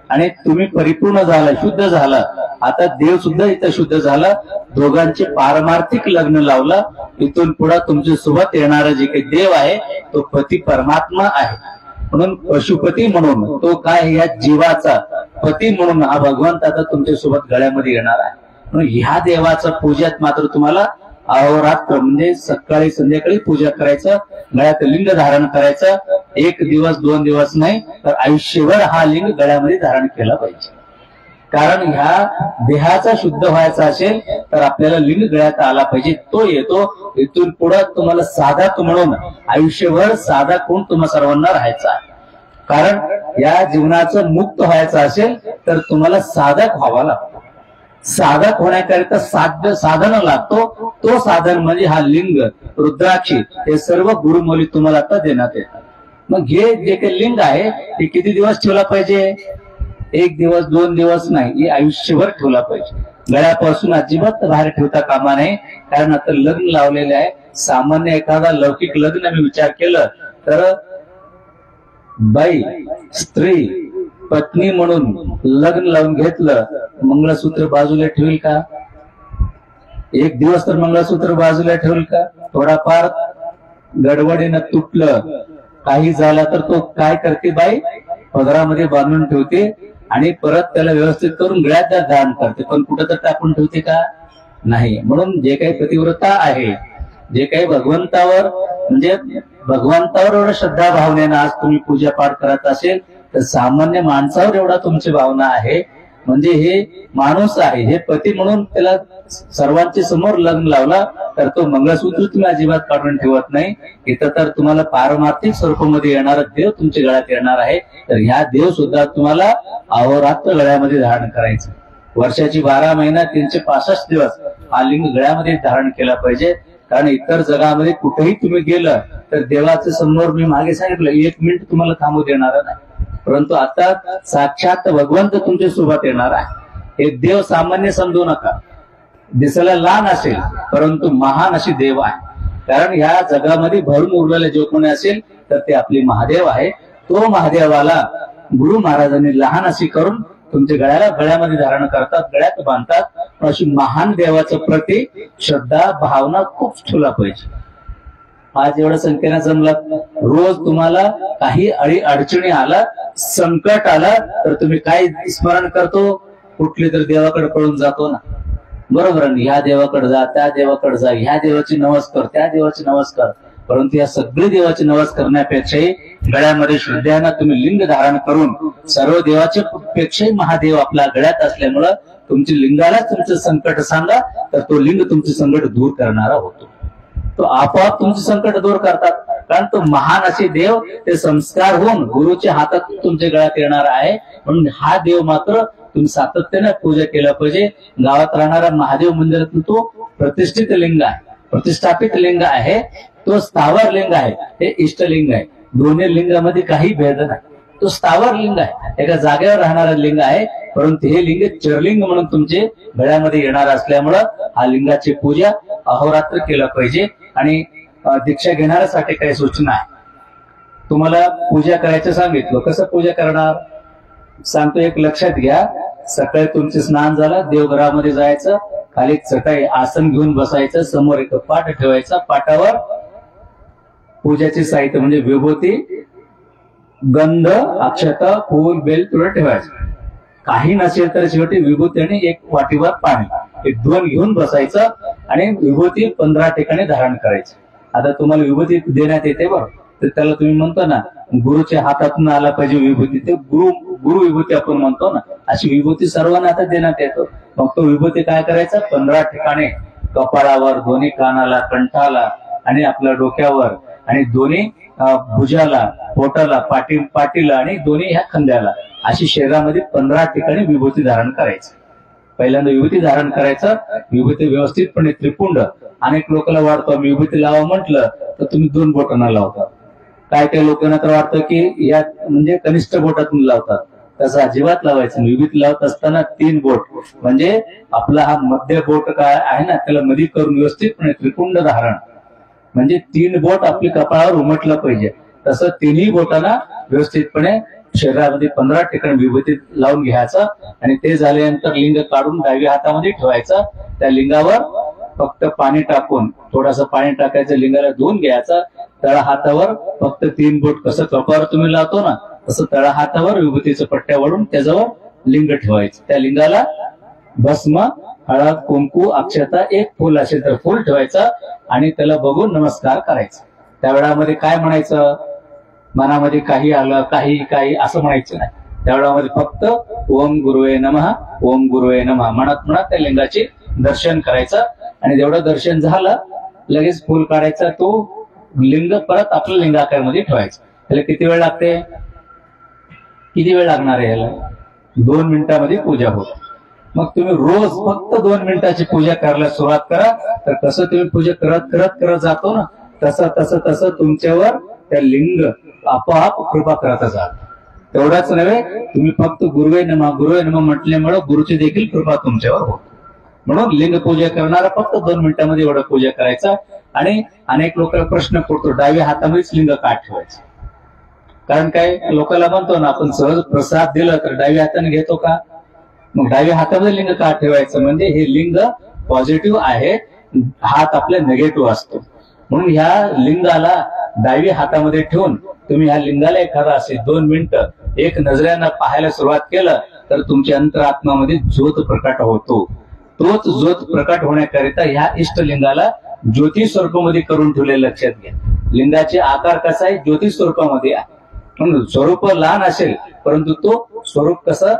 आणि तुम्ही परिपूर्ण झाला, शुद्ध झाला. आता देव सुद्धा इथं शुद्ध झाला. दोघांचे पारमार्थिक लग्न लावलं. इथून पुढे तुमच्या सोबत येणारा जे काही देव आहे तो पती परमात्मा आहे. म्हणून पशुपती म्हणून तो काय या जीवाचा पती म्हणून हा भगवंत आता तुमच्या सोबत गळ्यामध्ये येणार आहे. म्हणून ह्या देवाच्या पूजेत मात्र तुम्हाला अहोरात्र म्हणजे सकाळी संध्याकाळी पूजा करायचं, गळ्यात लिंग धारण करायचं. 1 दिवस 2 दिवस नाही तर आयुष्यभर हा लिंग गळ्यामध्ये धारण केला पाहिजे. कारण ह्या देहाचा शुद्ध व्हायचा असेल तर आपल्याला लिंग गळ्यात आला पाहिजे. तो येतो. इथून पुढे तुम्हाला साधक म्हणून आयुष्यभर साधक होऊन तुम्हा सर्वांना राहायचं आहे. कारण या जीवनाचं मुक्त व्हायचं असेल तर तुम्हाला साधक व्हावा लागतो. साधक होण्याकरिता साधन लागतो. तो साधन म्हणजे हा लिंग, रुद्राक्षी, हे सर्व गुरुमौली तुम्हाला आता देण्यात येतात. मग हे जे काही लिंग आहे ते किती दिवस ठेवला पाहिजे? 1 दिवस 2 दिवस नाही, हे आयुष्यभर ठेवला पाहिजे. गळ्यापासून अजिबात बाहेर ठेवता कामा नये. कारण आता लग्न लावलेले आहे. सामान्य एखादा लौकिक लग्न मी विचार केलं तर बाई, स्त्री, पत्नी म्हणून लग्न लावून घेतलं, मंगळसूत्र बाजूला ठेवेल का? 1 दिवस तर मंगळसूत्र बाजूला ठेवेल का? थोडाफार गडबडीनं तुटलं, काही झालं तर तो काय करते बाई? पदरामध्ये बांधून ठेवते आणि परत त्याला व्यवस्थित करून गळ्यात धारण करते. पण कुठं तर टाकून ठेवते का? नाही. म्हणून जे काही पतिव्रता आहे, जे काही भगवंतावर म्हणजे भगवंतावर एवढं श्रद्धा भावनेनं आज तुम्ही पूजा पाठ करत असेल तर सामान्य माणसावर एवढा तुमची भावना आहे. म्हणजे हे माणूस आहे, हे पती म्हणून त्याला सर्वांच्या समोर लग्न लावला तर तो मंगळसूत्र तुम्ही अजिबात काढून ठेवत नाही. इथं तर तुम्हाला पारमार्थिक स्वरूपामध्ये येणारा देव तुमच्या गळ्यात येणार आहे. तर ह्या देव सुद्धा तुम्हाला अहोरात्र गळ्यामध्ये धारण करायचं. वर्षाची 12 महिना 365 दिवस हा लिंग गळ्यामध्ये धारण केला पाहिजे. कारण इतर जगामध्ये कुठेही तुम्ही गेलं तर देवाच्या समोर मी मागे सांगितलं 1 मिनिट तुम्हाला थांबू देणार नाही. परंतु आता साक्षात भगवंत तुमच्या सोबत येणार आहे. हे देव सामान्य समजू नका. दिसायला लहान असेल परंतु महान अशी देव आहे. कारण ह्या जगामध्ये भरून उरलेले जो कोणी असेल तर ते आपले महादेव आहे. तो महादेवाला गुरु महाराजांनी लहान अशी करून तुमच्या गळ्यामध्ये धारण करतात, गळ्यात बांधतात. पण अशी महान देवाचं प्रति श्रद्धा भावना खूप ठुला पाहिजे. आज एवढं संख्येनं जमलं, रोज तुम्हाला काही अडचणी आला, संकट आला तर तुम्ही काय स्मरण करतो? कुठली तर देवाकडे पळून जातो ना, बरोबर. ह्या देवाकडे जा, त्या देवाकडे जा, ह्या देवाची नमस्कार, त्या देवाची नमस्कार. परंतु या सगळे देवाची नमस्कार करण्यापेक्षाही गळ्यामध्ये श्रद्धेनं तुम्ही लिंग धारण करून सर्व देवाच्या पेक्षाही महादेव आपल्या गळ्यात असल्यामुळं तुमची लिंगालाच तुमचं संकट सांगा तर तो लिंग तुमचे संकट दूर करणारा होतो. तो आपोआप तुमचे संकट दूर करतात. कारण तो महान असे देव ते संस्कार होऊन गुरुच्या हातात तुमच्या गळ्यात येणार आहे. म्हणून हा देव मात्र तुम्ही सातत्याने पूजा केला पाहिजे. गावात राहणारा महादेव मंदिरातून तो प्रतिष्ठित लिंग आहे, प्रतिष्ठापित लिंग आहे. तो स्थावर लिंग आहे, हे इष्टलिंग आहे. दोन्ही लिंगामध्ये काही भेद नाही. तो स्थावर लिंग आहे, एका जागेवर राहणारा लिंग आहे. परंतु हे लिंग चरलिंग म्हणून तुमचे गळ्यामध्ये येणार असल्यामुळं हा लिंगाची पूजा अहोरात्र केला पाहिजे. आणि दीक्षा घेणाऱ्यासाठी काही सूचना आहे. तुम्हाला पूजा करायचं सांगितलं, कसं पूजा करणार सांगतो. एक लक्षात घ्या, सकाळी तुमचे स्नान झालं, देवघरामध्ये जायचं, खाली चटाई आसन घेऊन बसायचं, समोर एक पाट ठेवायचा, पाटावर पूजाचे साहित्य म्हणजे विभूती, गंध, अक्षता, फूल, बेल तुला ठेवायचं. काही नसेल तर शेवटी विभूती आणि एक वाटीवर पाणी, हे दोन घेऊन बसायचं आणि विभूती 15 ठिकाणी धारण करायची. आता तुम्हाला विभूती देण्यात येते बरं, तर त्याला तुम्ही म्हणतो ना गुरुच्या हातातून आला पाहिजे विभूती, ते गुरु विभूती आपण म्हणतो ना, अशी विभूती सर्वांना आता देण्यात येतो. मग तो विभूती काय करायचा? 15 ठिकाणी कपाळावर, दोन्ही कानाला, कंठाला आणि आपल्या डोक्यावर आणि दोन्ही भुजाला, पोटाला, पाठीला आणि दोन्ही ह्या खांद्याला, अशी शरीरामध्ये 15 ठिकाणी विभूती धारण करायची. पहिल्यांदा विभूती धारण करायचं. विभूती व्यवस्थितपणे त्रिपुंड. अनेक लोकांना वाटतं विभूती लावा म्हटलं तर तुम्ही 2 बोटांना लावता. काय काय लोकांना तर वाटतं की या म्हणजे कनिष्ठ बोटातून लावतात, तसं अजिबात लावायचं. विभूती लावत असताना 3 बोट म्हणजे आपला हा मध्य बोट काय आहे ना त्याला मध्ये करून व्यवस्थितपणे त्रिपुंड धारण म्हणजे 3 बोट आपली कपाळावर उमटलं पाहिजे. तसं 3ही बोटांना व्यवस्थितपणे शरीरामध्ये 15 ठिकाणी विभूती लावून घ्यायचं. आणि ते झाल्यानंतर लिंग काढून डाव्या हातामध्ये ठेवायचं. त्या लिंगावर फक्त पाणी टाकून, थोडंसं पाणी टाकायचं, लिंगाला धुवून घ्यायचं. तळा हातावर फक्त 3 बोट, कसं कपाळावर तुम्ही लावतो ना तसं तळा हातावर विभूतीचं पट्ट्या वळून त्याच्यावर लिंग ठेवायचं. त्या लिंगाला भस्म, हळद, कुंकू, अक्षता, एक फुल असेल तर फुल ठेवायचं आणि त्याला बघून नमस्कार करायचा. त्या वेळामध्ये काय म्हणायचं? मनामध्ये काही आलं, काही असं म्हणायचं नाही. त्या वेळामध्ये फक्त ओम गुरुवे नमः, ओम गुरुवे नमः म्हणत त्या लिंगाचे दर्शन करायचं. आणि जेवढं दर्शन झालं लगेच फुल काढायचा, तो लिंग परत आपल्या लिंगाकारमध्ये ठेवायचं. त्याला किती वेळ लागते? किती वेळ लागणार आहे याला? 2 मिनिटांमध्ये पूजा होते. मग तुम्ही रोज फक्त 2 मिनिटाची पूजा करायला सुरुवात करा. तर कसं तुम्ही पूजा करत जातो ना तसं तुमच्यावर त्या लिंग आपोआप कृपा करत जात. तेवढाच नव्हे, तुम्ही फक्त गुरुवे नमः म्हटल्यामुळे गुरुची देखील कृपा तुमच्यावर होते. म्हणून लिंग पूजा करणारा फक्त 2 मिनिटांमध्ये एवढं पूजा करायचा. आणि अनेक लोकांना प्रश्न पडतो डाव्या हातामध्येच लिंग का ठेवायचं? कारण काय लोकांना म्हणतो ना आपण सहज प्रसाद दिलं तर डाव्या हाताने घेतो का? मग डाव्या हातामध्ये लिंग का ठेवायचं? म्हणजे हे लिंग पॉझिटिव्ह आहे, हात आपला निगेटिव्ह असतो. म्हणून ह्या लिंगाला डाव्या हातामध्ये ठेवून तुम्ही ह्या लिंगाला एखादा असे 2 मिनिटं एक नजरेनं पाहायला सुरुवात केलं तर तुमच्या अंतरात्मामध्ये ज्योत प्रकट होतो. तोच ज्योत प्रकट होण्याकरिता ह्या इष्टलिंगाला ज्योती स्वरूपामध्ये करून ठेवले. लक्षात घ्या, लिंगाचे आकार कसा आहे? ज्योती स्वरूपामध्ये आहे. म्हणून स्वरूप लहान असेल परंतु तो स्वरूप कसं,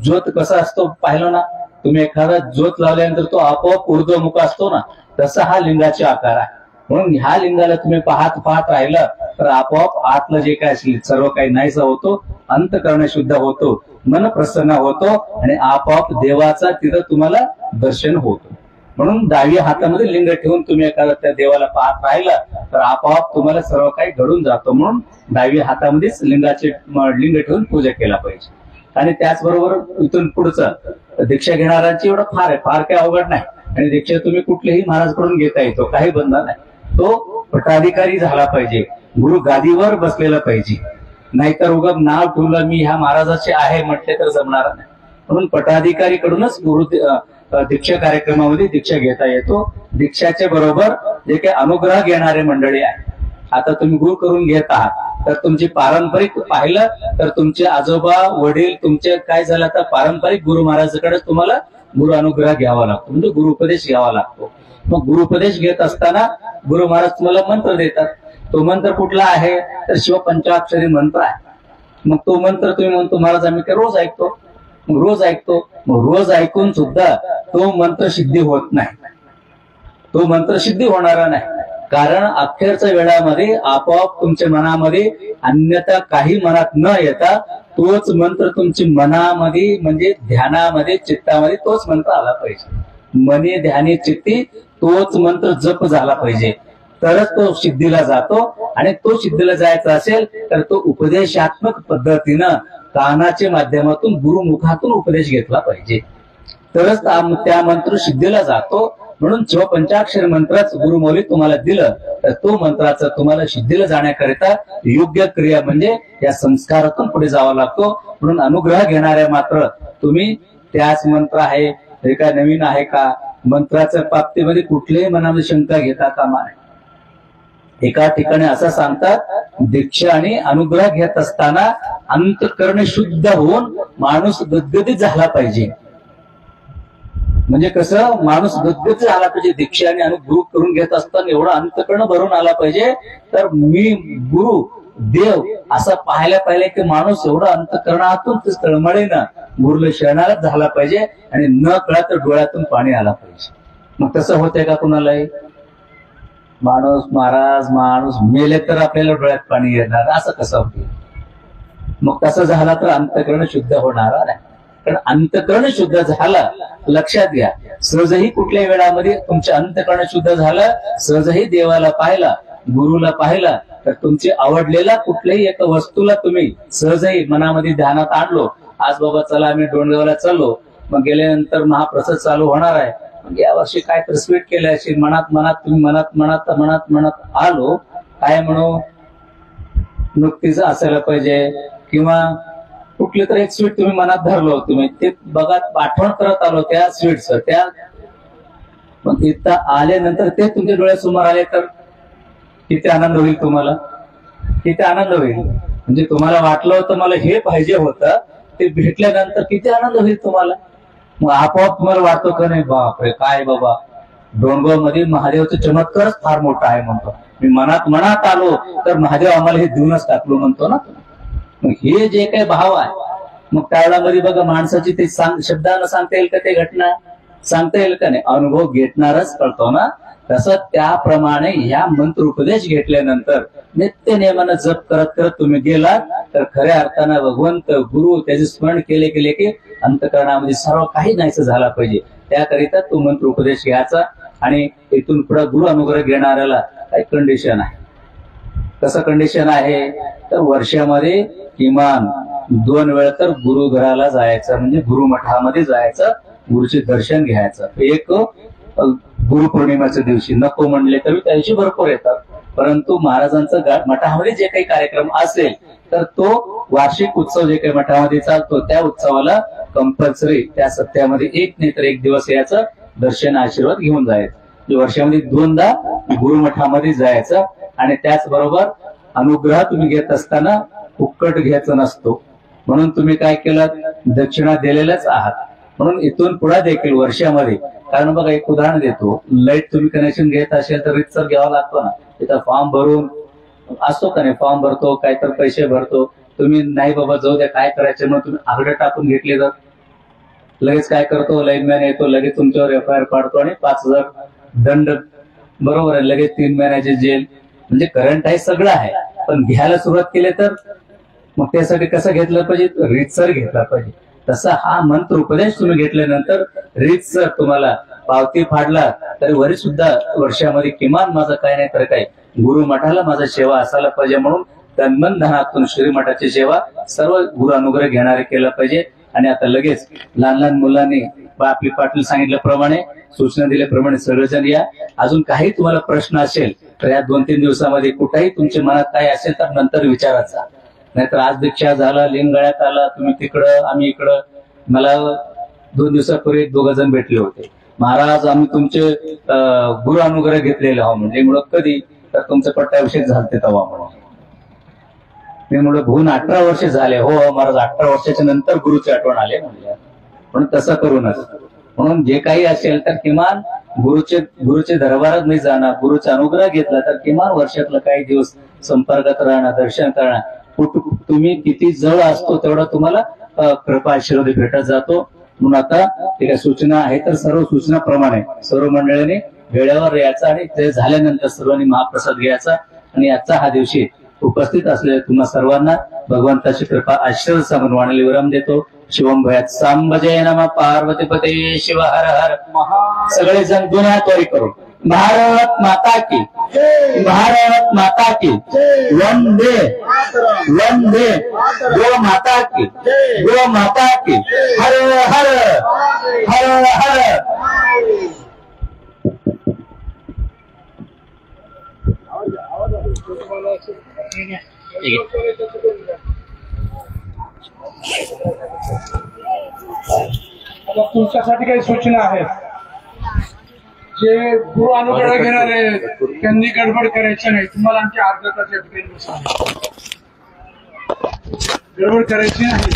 ज्योत कसा असतो पाहिलं ना तुम्ही. एखादा ज्योत लावल्यानंतर तो आपोआप ऊर्ध्वमुख असतो ना, तसा हा लिंगाचे आकार आहे. म्हणून ह्या लिंगाला तुम्ही पाहत राहिलं तर आपोआप आतलं जे काय असेल सर्व काही नाहीसा होतो, अंतःकरण शुद्ध होतो, मन प्रसन्न होतो आणि आपोआप देवाचा तिथं तुम्हाला दर्शन होतो. म्हणून डाव्या हातामध्ये लिंग ठेवून तुम्ही एखादा त्या देवाला पाहत राहिलं तर आपोआप तुम्हाला सर्व काही घडून जातो. म्हणून डाव्या हातामध्येच लिंग ठेवून पूजा केला पाहिजे. आणि त्याचबरोबर इथून पुढचं दीक्षा घेणाऱ्यांची एवढं फार काही अवघड नाही. आणि दीक्षा तुम्ही कुठल्याही महाराजकडून घेता येतो, काही बंधन नाही. तो पटाधिकारी झाला पाहिजे, गुरु गादीवर बसलेला पाहिजे. नाहीतर उगा नाव ठेवलं मी ह्या महाराजाचे आहे म्हटले तर जमणार नाही. म्हणून पटाधिकारी कडूनच गुरु दीक्षा कार्यक्रमामध्ये दीक्षा घेता येतो. दीक्षाच्या बरोबर जे काही अनुग्रह घेणारे मंडळी आहे, आता तुम्ही गुरु करून घेत आहात तर तुमची पारंपरिक पाहिलं तर तुमचे आजोबा वडील तुमचे काय झालं तर पारंपरिक गुरु महाराजाकडे तुम्हाला गुरु अनुग्रह घ्यावा लागतो, म्हणजे गुरु उपदेश घ्यावा लागतो. मग गुरु उपदेश घेत असताना गुरु महाराज तुम्हाला मंत्र देतात. तो मंत्र कुठला आहे तर शिवपंचाक्षरी मंत्र आहे. मग तो मंत्र तुम्ही म्हणतो महाराज आम्ही काय रोज ऐकतो, रोज ऐकतो. मग रोज ऐकून सुद्धा तो मंत्र सिद्धी होत नाही, तो मंत्र सिद्धी होणारा नाही. कारण अखेरच्या वेळामध्ये आपोआप तुमच्या मनामध्ये अन्यथा काही मनात न येता तोच मंत्र तुमच्या मनामध्ये म्हणजे ध्यानामध्ये चित्तामध्ये तोच मंत्र आला पाहिजे. मनी ध्यानी चित्ती तोच मंत्र जप झाला पाहिजे, तरच तो सिद्धीला जातो. आणि तो सिद्धीला जायचा असेल तर तो उपदेशात्मक पद्धतीनं कानाच्या माध्यमातून गुरुमुखातून उपदेश घेतला पाहिजे, तरच त्या मंत्र सिद्धीला जातो. म्हणून शिवपंचाक्षर मंत्राच गुरुमौली तुम्हाला दिलं तर तो मंत्राचं तुम्हाला सिद्धीला जाण्याकरिता योग्य क्रिया म्हणजे या संस्कारातून पुढे जावं लागतो. म्हणून अनुग्रह घेणाऱ्या मात्र तुम्ही त्याच मंत्र आहे हे काय नवीन आहे का, मंत्राच्या प्राप्तीमध्ये कुठल्याही मनामध्ये शंका घेता कामा नये. एका ठिकाणी असं सांगतात दीक्षा आणि अनुग्रह घेत असताना अंतःकरण शुद्ध होऊन माणूस गदगदित झाला पाहिजे. म्हणजे कसं माणूस गदगदित झाला पाहिजे दीक्षा आणि अनुग्रह करून घेत असताना एवढं अंतःकरण भरून आला पाहिजे. तर मी गुरु देव असं पाहायला की माणूस एवढं अंतःकरणातून तळमळीनं गुरुला शरणागत झाला पाहिजे आणि न कळत डोळ्यातून पाणी आला पाहिजे. मग तसं होतंय का कुणालाही? माणूस मेले तर आपल्याला डोळ्यात पाणी येणार, असं कसं होईल? मग तसं झाला तर अंतःकरण शुद्ध होणार नाही. कारण अंतःकरण शुद्ध झालं, लक्षात घ्या, सहजही कुठल्याही वेळामध्ये तुमचं अंतःकरण शुद्ध झालं, सहजही देवाला पाहिला गुरुला पाहिला तर तुमची आवडलेला कुठल्याही एका वस्तूला तुम्ही सहजही मनामध्ये ध्यानात आणलो. आज बाबा चला आम्ही डोंगरगावला चाललो, मग गेल्यानंतर महाप्रसाद चालू होणार आहे, मग या वर्षी काय तर स्वीट केलं असेल, मनात तुम्ही मनात आलो काय म्हणू नुकतीच असायला पाहिजे किंवा कुठले तर एक स्वीट तुम्ही मनात धरलो, तुम्ही ते बघा आठवण करत आलो त्या स्वीटचं, त्या मग इथं आल्यानंतर ते तुमच्या डोळ्यासमोर आले तर किती आनंद होईल तुम्हाला, किती आनंद होईल. म्हणजे तुम्हाला वाटलं होतं मला हे पाहिजे होतं, ते भेटल्यानंतर किती आनंद होईल तुम्हाला. मग आपोआप तुम्हाला वाटतो का नाही बापरे काय बाबा डोंगराव मध्ये महादेवचा चमत्कारच फार मोठा आहे म्हणतो. मी मनात आलो तर महादेव आम्हाला हे देऊनच टाकलो म्हणतो ना. मग हे जे काही भाव आहे मग त्यावेळामध्ये बघा माणसाची ते शब्दानं सांगता येईल का, ते घटना सांगता येईल का नाही, अनुभव घेतणारच कळतो ना. तसं त्याप्रमाणे ह्या मंत्र उपदेश घेतल्यानंतर नित्य नियमानं जप करत करत तुम्ही गेलात तर खऱ्या अर्थानं भगवंत गुरु त्याचे स्मरण केले की अंतःकरणामध्ये सर्व काही नाहीचं झाला पाहिजे. त्याकरिता तो मंत्र उपदेश घ्यायचा. आणि इथून पुढे गुरु अनुग्रह घेणाऱ्याला काही कंडिशन आहे. कसं कंडिशन आहे तर वर्षामध्ये किमान 2 वेळा तर गुरु घराला जायचं, म्हणजे गुरु मठामध्ये जायचं, गुरुचे दर्शन घ्यायचं. एक गुरुपौर्णिमेच्या दिवशी, नको म्हणले तरी त्या दिवशी भरपूर येतात, परंतु महाराजांचा मठामध्ये जे काही कार्यक्रम असेल तर तो वार्षिक उत्सव जे काही मठामध्ये चालतो त्या उत्सवाला कंपल्सरी त्या सत्यामध्ये एक नाही तर एक दिवस याचं दर्शन आशीर्वाद घेऊन जायचं. वर्षामध्ये 2दा गुरुमठामध्ये जायचं. आणि त्याचबरोबर अनुग्रह तुम्ही घेत असताना फुक्कट घ्यायचं नसतो, म्हणून तुम्ही काय केलं दक्षिणा दिलेल्याच आहात. म्हणून इथून पुढे देखील वर्षामध्ये, कारण बघा एक उदाहरण देतो, लाईट तुम्ही कनेक्शन घेत असेल तर रितसर घ्यावा लागतो ना. तिथं फॉर्म भरून असतो का नाही, फॉर्म भरतो काय तर पैसे भरतो. तुम्ही नाही बाबा जाऊ द्या काय करायचं म्हणून तुम्ही आगडं टाकून घेतले तर लगेच काय करतो, लाईनमॅन येतो, लगेच तुमच्यावर FIR पाडतो आणि 5,000 दंड. बरोबर आहे, लगेच 3 महिन्याचे जेल. म्हणजे करंट आहे सगळं आहे, पण घ्यायला सुरुवात केली तर मग त्यासाठी कसं घेतलं पाहिजे, रीतसर घेतला पाहिजे. तसा हा मंत्र उपदेश तुम्ही घेतल्यानंतर रीतसर तुम्हाला पावती फाडला तरी वरी सुद्धा वर्षामध्ये किमान माझं काय नाही तर काय गुरु मठाला माझा सेवा असायला पाहिजे. म्हणून तन्मन धनातून श्रीमठाची सेवा सर्व गुरु अनुग्रह घेणारे केलं पाहिजे. आणि आता लगेच लहान मुलांनी आपले पाटील सांगितल्याप्रमाणे सूचना दिल्याप्रमाणे सगळेजण या. अजून काही तुम्हाला प्रश्न असेल तर या 2-3 दिवसामध्ये कुठेही तुमच्या मनात काय असेल तर नंतर विचारायचा जा. नाहीतर आज दीक्षा झाला, लिंगगळ्यात आला, तुम्ही तिकडं आम्ही इकडं. मला 2 दिवसापूर्वी 2 जण भेटले होते. महाराज आम्ही तुमचे गुरु अनुग्रह घेतलेले आहो म्हणजे मुळे कधी तर तुमचं पट्टाभिषेक झालते तेव्हा म्हणून मी म्हणलं भून 18 वर्ष झाले. हो महाराज 18 वर्षाच्या नंतर गुरुची आठवण आले म्हणले. म्हणून तसं करूनच म्हणून जे काही असेल तर किमान गुरुचे दरबारात नाही जाणार, गुरुचा अनुग्रह घेतला तर किमान वर्षातला काही दिवस संपर्कात राहणार, दर्शन करणार. तुम्ही किती जवळ असतो तेवढा तुम्हाला कृपा आशीर्वाद भेटत जातो. म्हणून आता त्या सूचना आहे तर सर्व सूचनाप्रमाणे सर्व मंडळीने वेळेवर यायचा आणि ते झाल्यानंतर सर्वांनी महाप्रसाद घ्यायचा. आणि आजचा हा दिवशी उपस्थित असलेल्या तुम्हा सर्वांना भगवंताची कृपा आशीर्वाद सांगून वाणाला विराम देतो. शिवम भयात सांब जय नमः पार्वतीपते शिव हर हर. सगळेजण दोन्ही हात वर करू. भारत माता की, भारत माता की, वंदे वंदे. गो माता की, गो माता की. हर हर हर हर. तुमच्यासाठी काही सूचना आहेत. जे गुरु अनुग्रह घेणार आहेत त्यांनी गडबड करायची नाही. तुम्हाला आमच्या अर्ध्या तास या ठिकाणी गडबड करायची नाही.